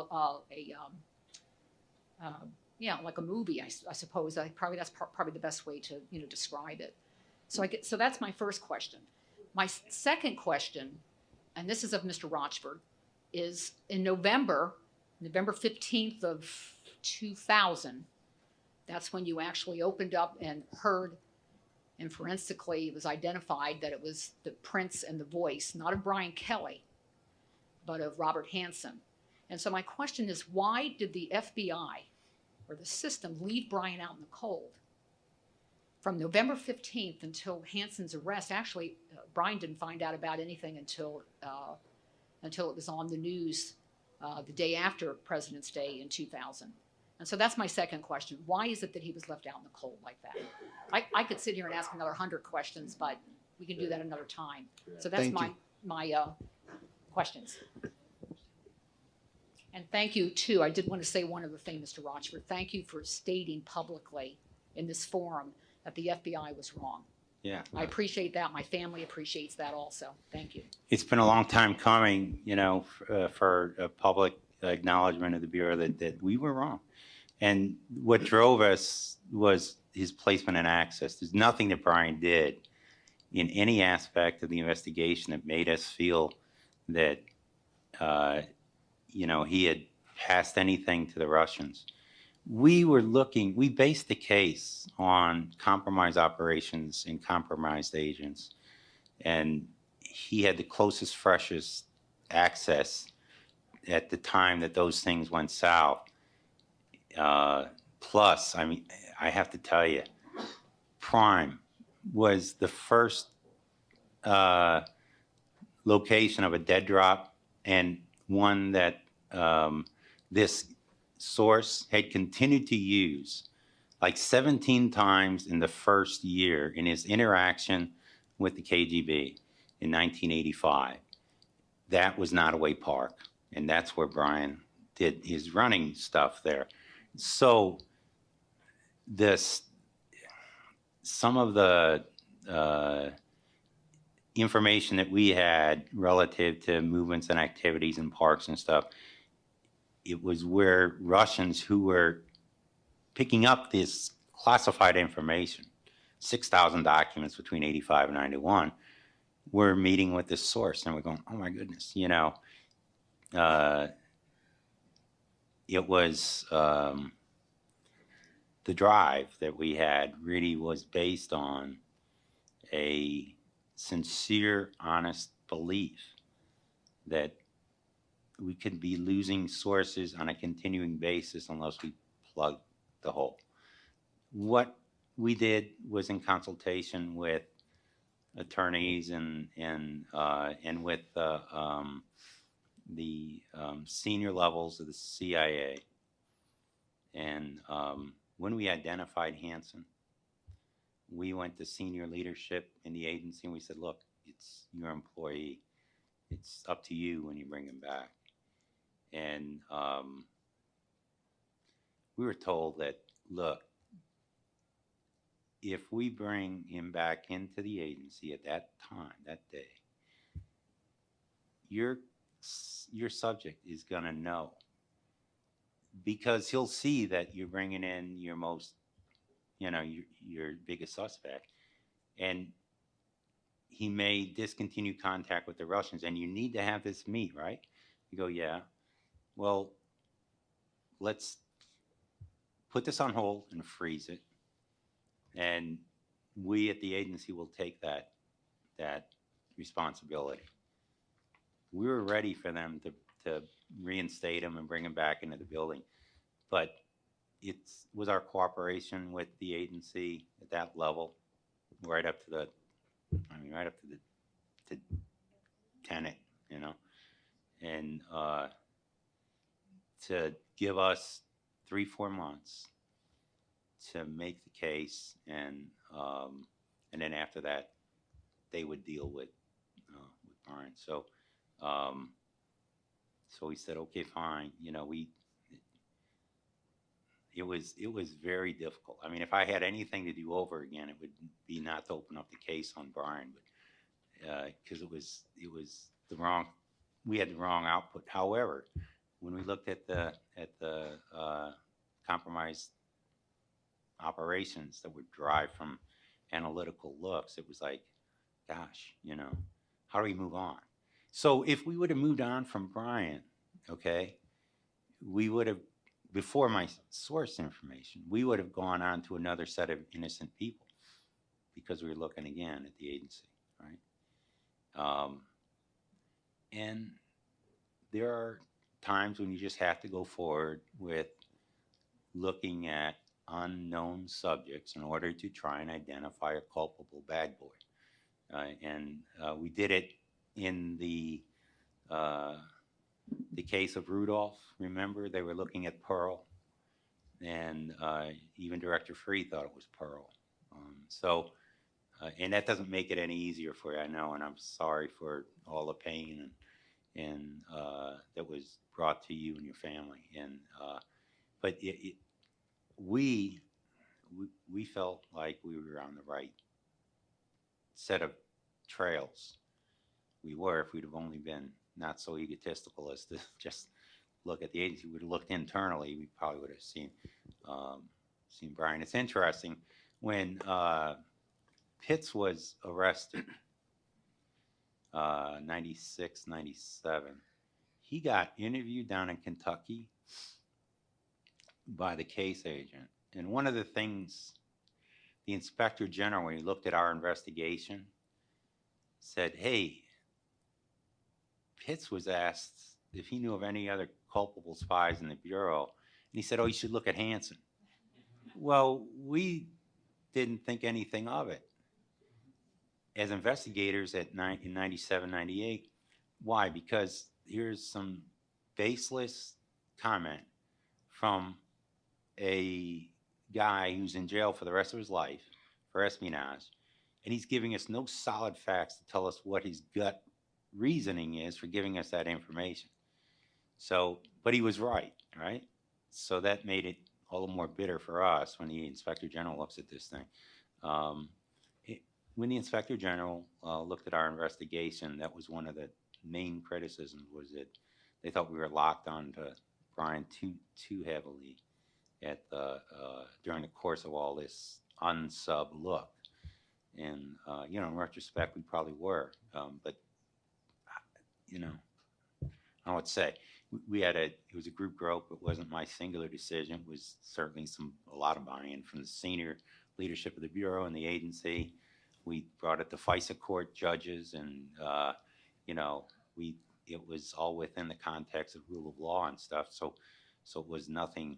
a movie, I suppose. That's probably the best way to describe it. So that's my first question. My second question, and this is of Mr. Rochford, is in November 15th of 2000. That's when you actually opened up and heard, and forensically it was identified that it was the prints and the voice, not of Brian Kelly, but of Robert Hanssen. And so my question is, why did the FBI or the system leave Brian out in the cold? From November 15th until Hanssen's arrest, actually, Brian didn't find out about anything until it was on the news the day after President's Day in 2000. And so that's my second question. Why is it that he was left out in the cold like that? I could sit here and ask another 100 questions, but we can do that another time. So that's my questions. And thank you, too. I did want to say one other thing, Mr. Rochford. Thank you for stating publicly in this forum that the FBI was wrong. Yeah. I appreciate that. My family appreciates that also. Thank you. It's been a long time coming, for a public acknowledgement of the Bureau that we were wrong. And what drove us was his placement and access. There's nothing that Brian did in any aspect of the investigation that made us feel that, he had passed anything to the Russians. We based the case on compromised operations and compromised agents. And he had the closest, freshest access at the time that those things went south. Plus, I have to tell you, Prime was the first location of a dead drop, and one that this source had continued to use like 17 times in the first year in his interaction with the KGB in 1985. That was Nottoway Park, and that's where Brian did his running stuff there. So some of the information that we had relative to movements and activities in parks and stuff, it was where Russians who were picking up this classified information, 6,000 documents between 85 and 91, were meeting with this source. And we're going, oh my goodness, you know, it was the drive that we had really was based on a sincere, honest belief that we could be losing sources on a continuing basis unless we plug the hole. What we did was in consultation with attorneys and with the senior levels of the CIA. And when we identified Hanssen, we went to senior leadership in the agency and we said, look, it's your employee. It's up to you when you bring him back. And we were told that, look, if we bring him back into the agency at that time, that day, your subject is going to know, because he'll see that you're bringing in your most, you know, your biggest suspect, and he may discontinue contact with the Russians, and you need to have this meet, right? You go, yeah. Well, let's put this on hold and freeze it, and we at the agency will take that responsibility. We were ready for them to reinstate him and bring him back into the building, but it was our cooperation with the agency at that level, right up to the tenant, you know, and to give us 3-4 months to make the case, and then after that, they would deal with Brian. So we said, okay, fine. You know, it was very difficult. I mean, if I had anything to do over again, it would be not to open up the case on Brian, but because it was we had the wrong output. However, when we looked at the compromised operations that were derived from analytical looks, it was like, gosh, you know, how do we move on? So if we would have moved on from Brian, okay, we would have, before my source information, we would have gone on to another set of innocent people, because we were looking again at the agency, right? And there are times when you just have to go forward with looking at unknown subjects in order to try and identify a culpable bad boy. And we did it in the case of Rudolph. Remember, they were looking at Pearl, and even Director Free thought it was Pearl. And that doesn't make it any easier for you, I know, and I'm sorry for all the pain and that was brought to you and your family. And but we felt like we were on the right set of trails. We were, if we'd have only been not so egotistical as to just look at the agency. We'd have looked internally, we probably would have seen Brian. It's interesting, when Pitts was arrested, 96, 97, he got interviewed down in Kentucky by the case agent. And one of the things the Inspector General, when he looked at our investigation, said, hey, Pitts was asked if he knew of any other culpable spies in the Bureau. And he said, oh, you should look at Hanssen. Well, we didn't think anything of it as investigators in 97, 98. Why? Because here's some baseless comment from a guy who's in jail for the rest of his life for espionage, and he's giving us no solid facts to tell us what his gut reasoning is for giving us that information. So, but he was right? So that made it all the more bitter for us when the Inspector General looks at this thing. when the Inspector General looked at our investigation, that was one of the main criticisms, was that they thought we were locked onto Brian too heavily at the during the course of all this unsub look. And you know, in retrospect, we probably were, but you know, I don't know what to say. We had it was a group growth. It wasn't my singular decision. It was certainly a lot of buy-in from the senior leadership of the Bureau and the agency. We brought it to FISA court judges, and you know, it was all within the context of rule of law and stuff. So it was nothing.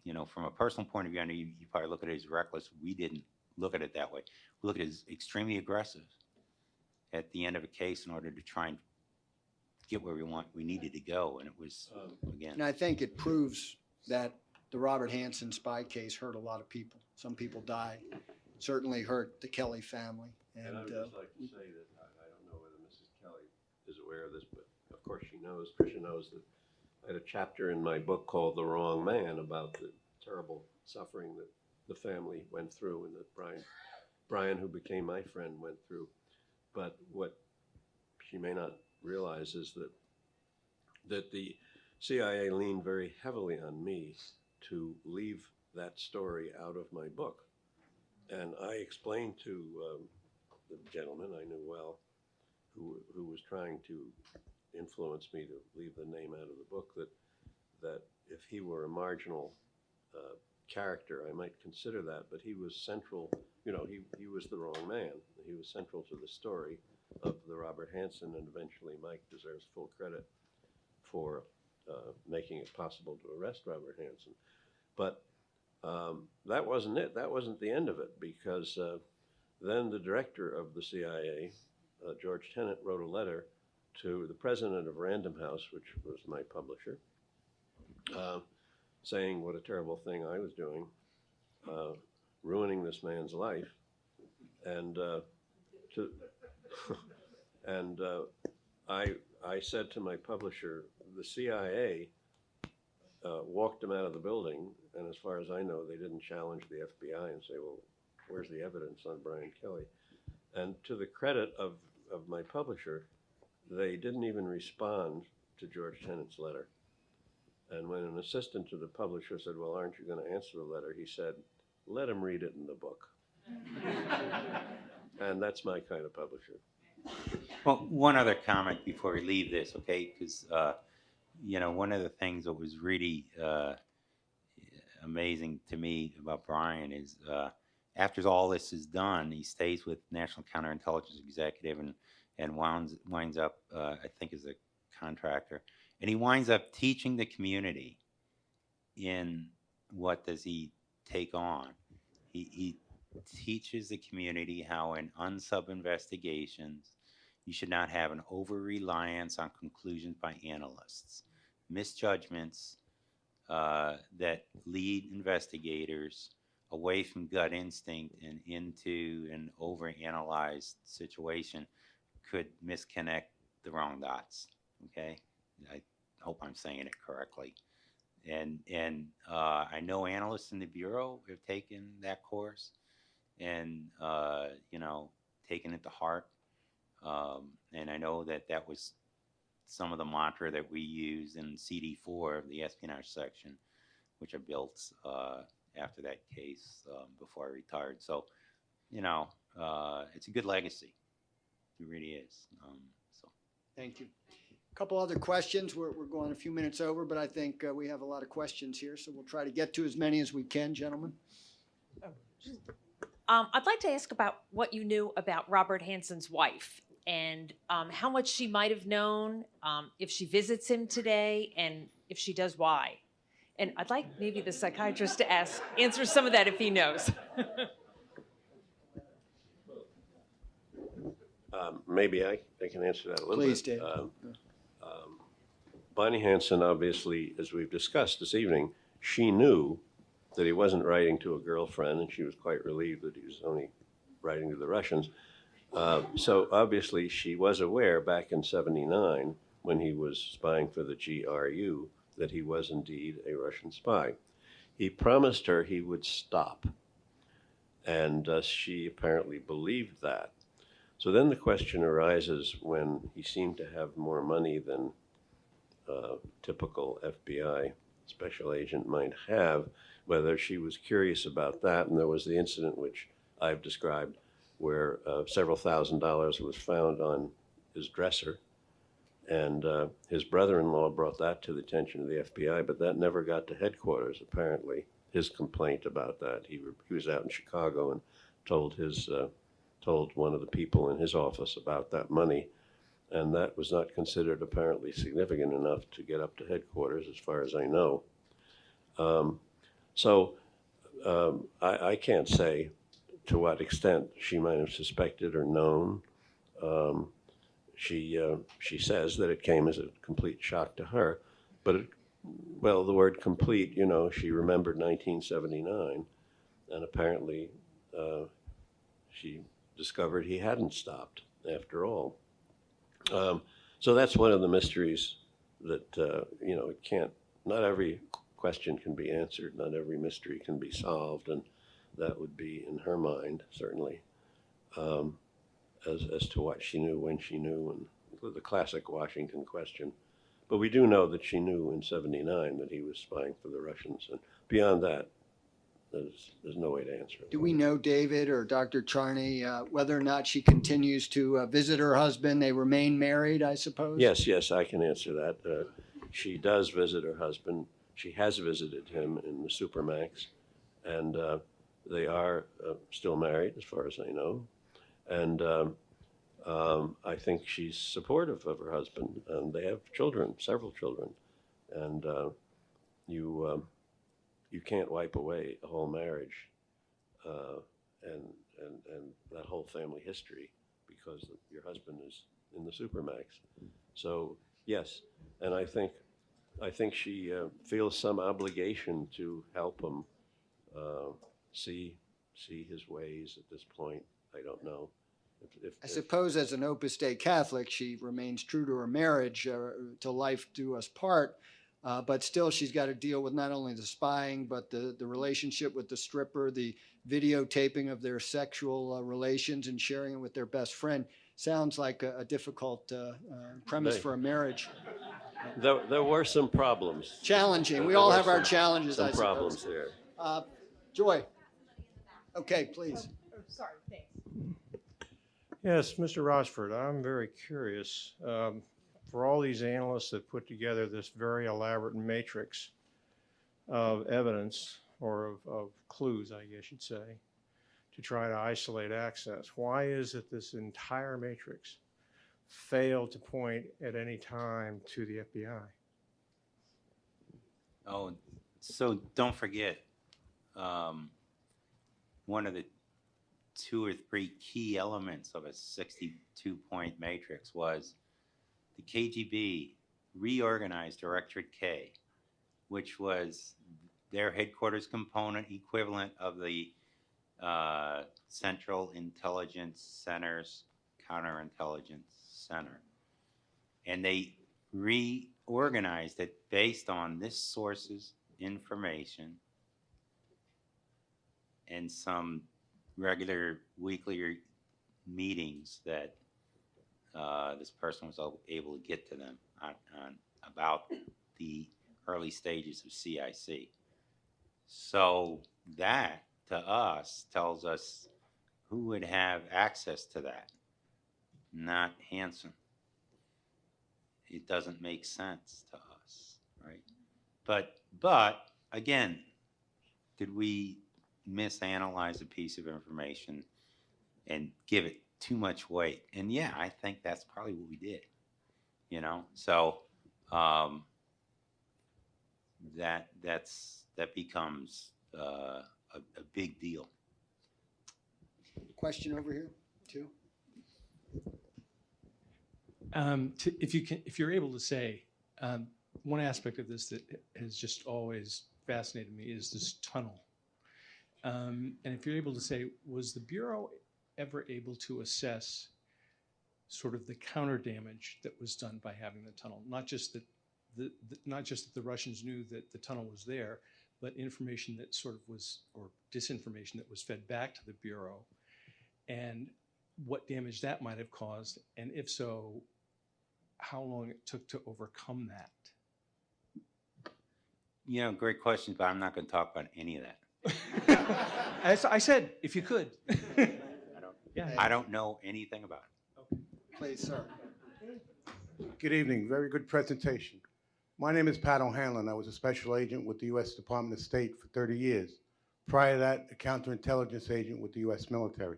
You know, from a personal point of view, I know you probably look at it as reckless. We didn't look at it that way. We look at it as extremely aggressive at the end of a case in order to try and get where we needed to go. And it was, again. And I think it proves that the Robert Hanssen spy case hurt a lot of people. Some people died. It certainly hurt the Kelly family. And I would just like to say that I don't know whether Mrs. Kelly is aware of this, but of course she knows, Tricia knows, that I had a chapter in my book called The Wrong Man about the terrible suffering that the family went through and that Brian, who became my friend, went through. But what she may not realize is that the CIA leaned very heavily on me to leave that story out of my book. And I explained to the gentleman I knew well, who was trying to influence me to leave the name out of the book, that if he were a marginal character, I might consider that, but he was central. You know, he was the wrong man. He was central to the story of the Robert Hanssen, and eventually Mike deserves full credit for making it possible to arrest Robert Hanssen. But that wasn't it. That wasn't the end of it, because then the director of the CIA, George Tenet, wrote a letter to the president of Random House, which was my publisher, saying what a terrible thing I was doing, ruining this man's life, and I said to my publisher, the CIA walked him out of the building, and as far as I know, they didn't challenge the FBI and say, well, where's the evidence on Brian Kelly? And to the credit of my publisher, they didn't even respond to George Tenet's letter. And when an assistant to the publisher said, well, aren't you going to answer the letter? He said, let him read it in the book. And that's my kind of publisher. Well, one other comment before we leave this, okay? Because, you know, one of the things that was really amazing to me about Brian is after all this is done, he stays with National Counterintelligence Executive and winds up, I think, as a contractor. And he winds up teaching the community in what does he take on. He teaches the community how in unsub investigations, you should not have an over-reliance on conclusions by analysts, misjudgments that lead investigators away from gut instinct and into an over-analyzed situation could misconnect the wrong dots, okay? I hope I'm saying it correctly. And I know analysts in the Bureau have taken that course and, you know, taken it to heart. And I know that was some of the mantra that we used in CD4 of the espionage section, which I built after that case before I retired. So, you know, it's a good legacy. It really is. So, Thank you. A couple other questions. We're going a few minutes over, but I think we have a lot of questions here, so we'll try to get to as many as we can, gentlemen. I'd like to ask about what you knew about Robert Hanssen's wife and how much she might have known, if she visits him today, and if she does, why. And I'd like maybe the psychiatrist to answer some of that if he knows. Maybe I can answer that a little Please, bit. Dave. Bonnie Hanssen, obviously, as we've discussed this evening, she knew that he wasn't writing to a girlfriend, and she was quite relieved that he was only writing to the Russians. So obviously she was aware back in '79 when he was spying for the GRU that he was indeed a Russian spy. He promised her he would stop. And she apparently believed that. So then the question arises, when he seemed to have more money than typical FBI special agent might have, whether she was curious about that. And there was the incident which I've described where several $1,000s was found on his dresser. And his brother-in-law brought that to the attention of the FBI, but that never got to headquarters, apparently. His complaint about that. He was out in Chicago and told one of the people in his office about that money, and that was not considered apparently significant enough to get up to headquarters, as far as I know. I can't say to what extent she might have suspected or known. She says that it came as a complete shock to her, but the word complete, she remembered 1979, and apparently she discovered he hadn't stopped after all. So that's one of the mysteries that, it can't, not every question can be answered, not every mystery can be solved, and that would be in her mind, certainly, as to what she knew, when she knew, and the classic Washington question. But we do know that she knew in '79 that he was spying for the Russians, and beyond that, there's no way to answer it. Do we know, David or Dr. Charney, whether or not she continues to visit her husband? They remain married, I suppose? Yes, I can answer that. She does visit her husband. She has visited him in the Supermax, and they are still married, as far as I know. And I think she's supportive of her husband, and they have children, several children. And you can't wipe away a whole marriage and that whole family history because your husband is in the Supermax. So yes, and I think she feels some obligation to help him see his ways at this point. I don't know. I suppose as an Opus Dei Catholic, she remains true to her marriage, to life do us part. But still, she's got to deal with not only the spying, but the relationship with the stripper, the videotaping of their sexual relations and sharing it with their best friend. Sounds like a difficult premise for a marriage. There were some problems. Challenging. We all have our challenges, I Some suppose. problems there. Joy. Okay, please. Oh, sorry, thanks. Yes, Mr. Rochford, I'm very curious. For all these analysts that put together this very elaborate matrix of evidence, or of clues, I guess you'd say, to try to isolate access, why is it this entire matrix failed to point at any time to the FBI? Oh, so don't forget, one of the 2 or 3 key elements of a 62-point matrix was the KGB reorganized Directorate K, which was their headquarters component equivalent of the Central Intelligence Center's Counterintelligence Center. And they reorganized it based on this source's information and some regular weekly meetings that this person was able to get to them on about the early stages of CIC. So that, to us, tells us who would have access to that, not Hanssen. It doesn't make sense to us, right? But again, did we misanalyze a piece of information and give it too much weight? And yeah, I think that's probably what we did, so that becomes a big deal. Question over here, too. If you're able to say, one aspect of this that has just always fascinated me is this tunnel. And if you're able to say, was the Bureau ever able to assess sort of the counter damage that was done by having the tunnel? Not just that the Russians knew that the tunnel was there, but information that sort of was, or disinformation that was fed back to the Bureau, and what damage that might have caused, and if so, how long it took to overcome that. You know, great questions, but I'm not going to talk about any of that. As I said, if you could. I don't know anything about it. Please, sir. Good evening. Very good presentation. My name is Pat O'Hanlon. I was a special agent with the U.S. Department of State for 30 years. Prior to that, a counterintelligence agent with the U.S. military.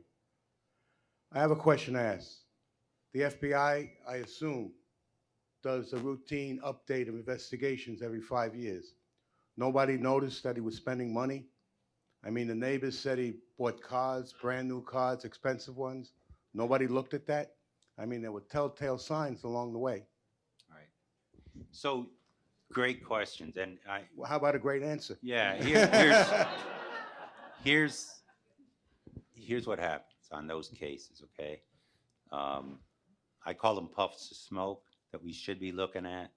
I have a question to ask. The FBI, I assume, does a routine update of investigations every 5 years. Nobody noticed that he was spending money. I mean, the neighbors said he bought cars, brand new cars, expensive ones. Nobody looked at that. I mean, there were telltale signs along the way. All right. So, great questions, and Well, how about a great answer? yeah, here's what happens on those cases. Okay, I call them puffs of smoke that we should be looking at.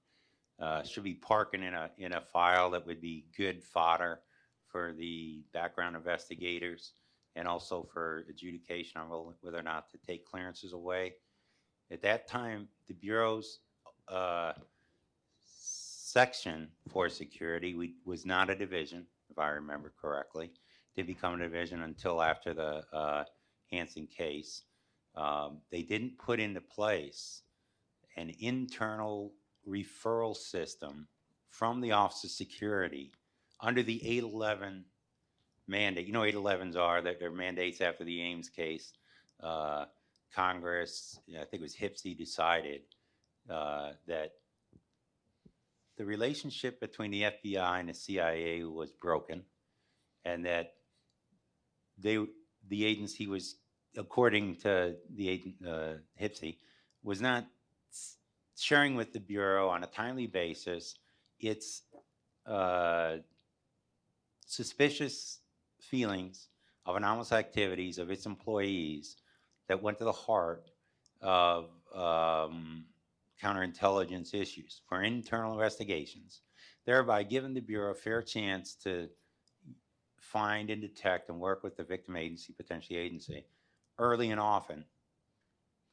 Should be parking in a file that would be good fodder for the background investigators, and also for adjudication on whether or not to take clearances away. At that time, the Bureau's section for security was not a division, if I remember correctly. Did become a division until after the Hanssen case. They didn't put into place an internal referral system from the Office of Security under the 811 mandate. You know, 811s are that they're mandates after the Ames case. Congress, I think it was Hipsey, decided that the relationship between the FBI and the CIA was broken, and that the agency was, according to the Hipsey, was not sharing with the Bureau on a timely basis its suspicious feelings of anomalous activities of its employees that went to the heart of counterintelligence issues for internal investigations, thereby giving the Bureau a fair chance to find and detect and work with the victim agency, potential agency, early and often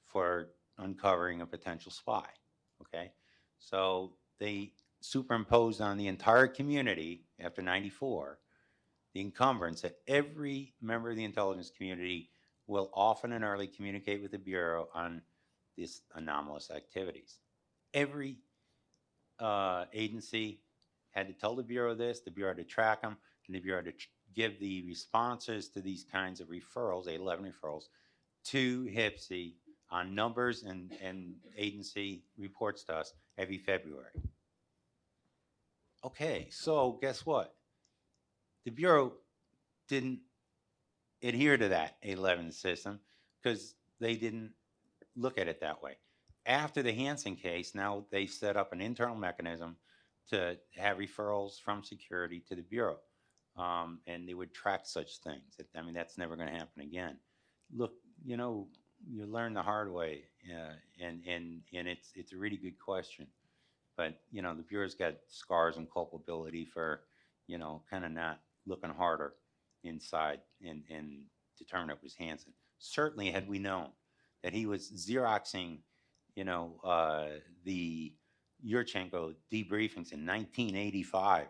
for uncovering a potential spy. Okay, so they superimposed on the entire community after '94 the encumbrance that every member of the intelligence community will often and early communicate with the Bureau on these anomalous activities. Every agency had to tell the Bureau this, the Bureau had to track them, and the Bureau had to give the responses to these kinds of referrals, 811 referrals, to Hipsey on numbers and agency reports to us every February. Okay, so guess what? The Bureau didn't adhere to that 811 system because they didn't look at it that way. After the Hanssen case, now they set up an internal mechanism to have referrals from security to the Bureau, and they would track such things. I mean, that's never going to happen again. Look, you know, you learn the hard way, and it's a really good question. But, you know, the Bureau's got scars and culpability for, you know, kind of not looking harder inside and determine it was Hanssen. Certainly, had we known that he was Xeroxing, you know, the Yurchenko debriefings in 1985,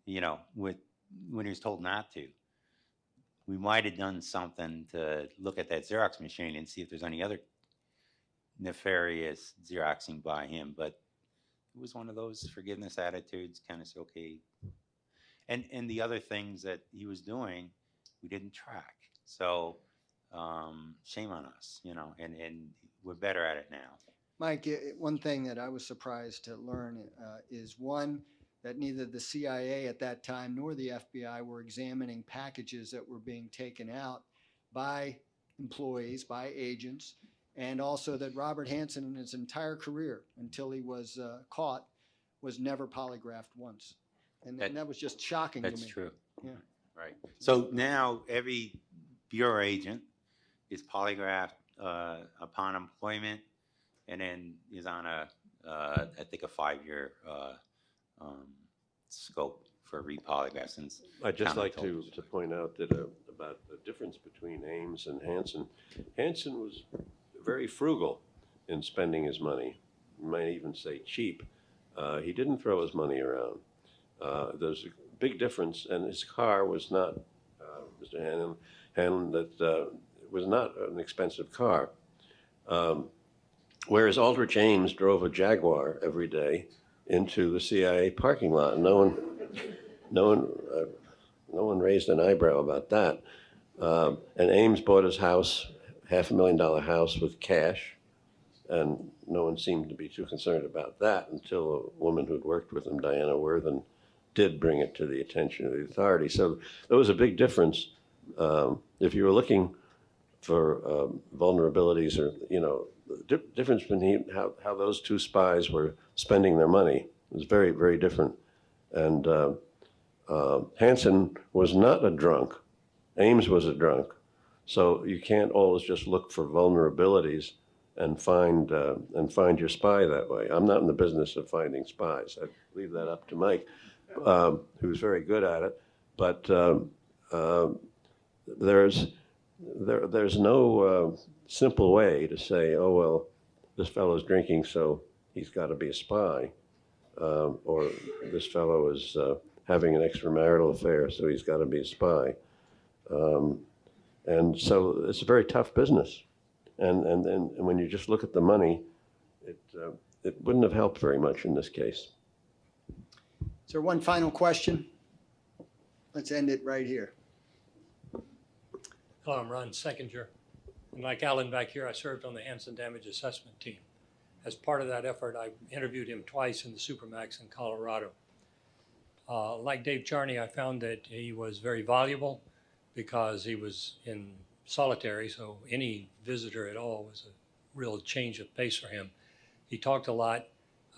you know, when he was told not to, we might have done something to look at that Xerox machine and see if there's any other nefarious Xeroxing by him. But it was one of those forgiveness attitudes, kind of say, okay. And the other things that he was doing, we didn't track. So shame on us, you know, and we're better at it now. Mike, one thing that I was surprised to learn is one, that neither the CIA at that time nor the FBI were examining packages that were being taken out by employees, by agents, and also that Robert Hanssen in his entire career until he was caught was never polygraphed once. And that was just shocking to me. That's true. Yeah. Right. So now every Bureau agent is polygraphed upon employment, and then is on I think a 5-year scope for repolyglessins. I'd just like to counterintelligence. point out that about the difference between Ames and Hanssen. Hanssen was very frugal in spending his money. You might even say cheap. He didn't throw his money around. There's a big difference, and his car was not, Mr. Hanlon, that was not an expensive car. Whereas Aldrich Ames drove a Jaguar every day into the CIA parking lot. And no one raised an eyebrow about that. And Ames bought his house, $500,000 house, with cash, and no one seemed to be too concerned about that until a woman who'd worked with him, Diana Worthen, did bring it to the attention of the authorities. So there was a big difference. If you were looking for vulnerabilities, or the difference between how those two spies were spending their money was very, very different. And Hanssen was not a drunk. Ames was a drunk. So you can't always just look for vulnerabilities and find your spy that way. I'm not in the business of finding spies. I leave that up to Mike, who's very good at it. But there's no simple way to say, oh, well, this fellow's drinking, so he's got to be a spy. Or this fellow is having an extramarital affair, so he's got to be a spy. And so it's a very tough business. And when you just look at the money, it wouldn't have helped very much in this case. Is there one final question? Let's end it right here. Hello, I'm Ron Seckinger. And like Alan back here, I served on the Hanssen Damage Assessment Team. As part of that effort, I interviewed him twice in the Supermax in Colorado. Like Dave Charney, I found that he was very valuable because he was in solitary, so any visitor at all was a real change of pace for him. He talked a lot.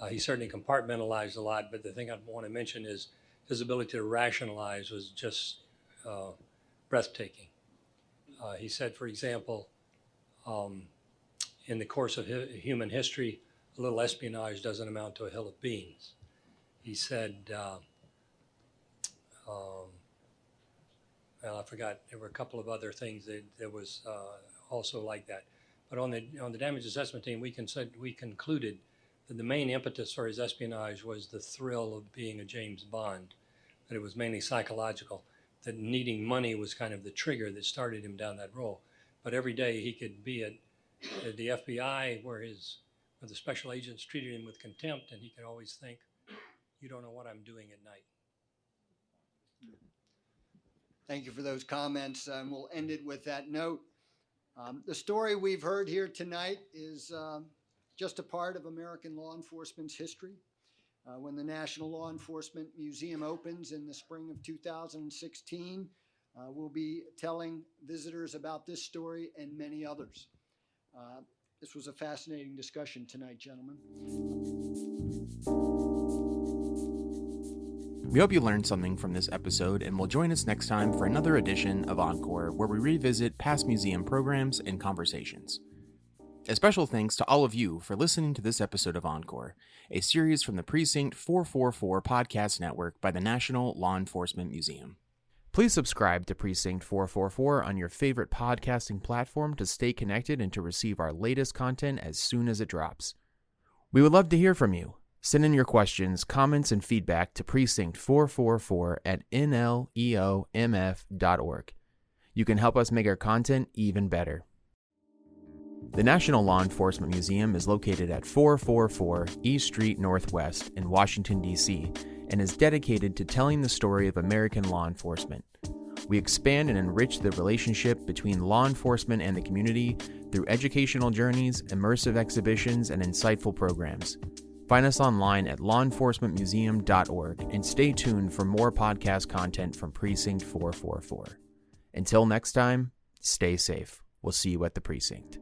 He certainly compartmentalized a lot, but the thing I want to mention is his ability to rationalize was just breathtaking. He said, for example, in the course of human history, a little espionage doesn't amount to a hill of beans. He said, well, I forgot, there were a couple of other things that was also like that. But on the damage assessment team, we concluded that the main impetus for his espionage was the thrill of being a James Bond, that it was mainly psychological, that needing money was kind of the trigger that started him down that role. But every day he could be at the FBI where the special agents treated him with contempt, and he could always think, you don't know what I'm doing at night. Thank you for those comments, and we'll end it with that note. The story we've heard here tonight is just a part of American law enforcement's history. When the National Law Enforcement Museum opens in the spring of 2016, we'll be telling visitors about this story and many others. This was a fascinating discussion tonight, gentlemen. We hope you learned something from this episode and will join us next time for another edition of Encore, where we revisit past museum programs and conversations. A special thanks to all of you for listening to this episode of Encore, a series from the Precinct 444 podcast network by the National Law Enforcement Museum. Please subscribe to Precinct 444 on your favorite podcasting platform to stay connected and to receive our latest content as soon as it drops. We would love to hear from you. Send in your questions, comments, and feedback to precinct444@nleomf.org. You can help us make our content even better. The National Law Enforcement Museum is located at 444 East Street Northwest in Washington, D.C., and is dedicated to telling the story of American law enforcement. We expand and enrich the relationship between law enforcement and the community through educational journeys, immersive exhibitions, and insightful programs. Find us online at lawenforcementmuseum.org and stay tuned for more podcast content from Precinct 444. Until next time, stay safe. We'll see you at the Precinct.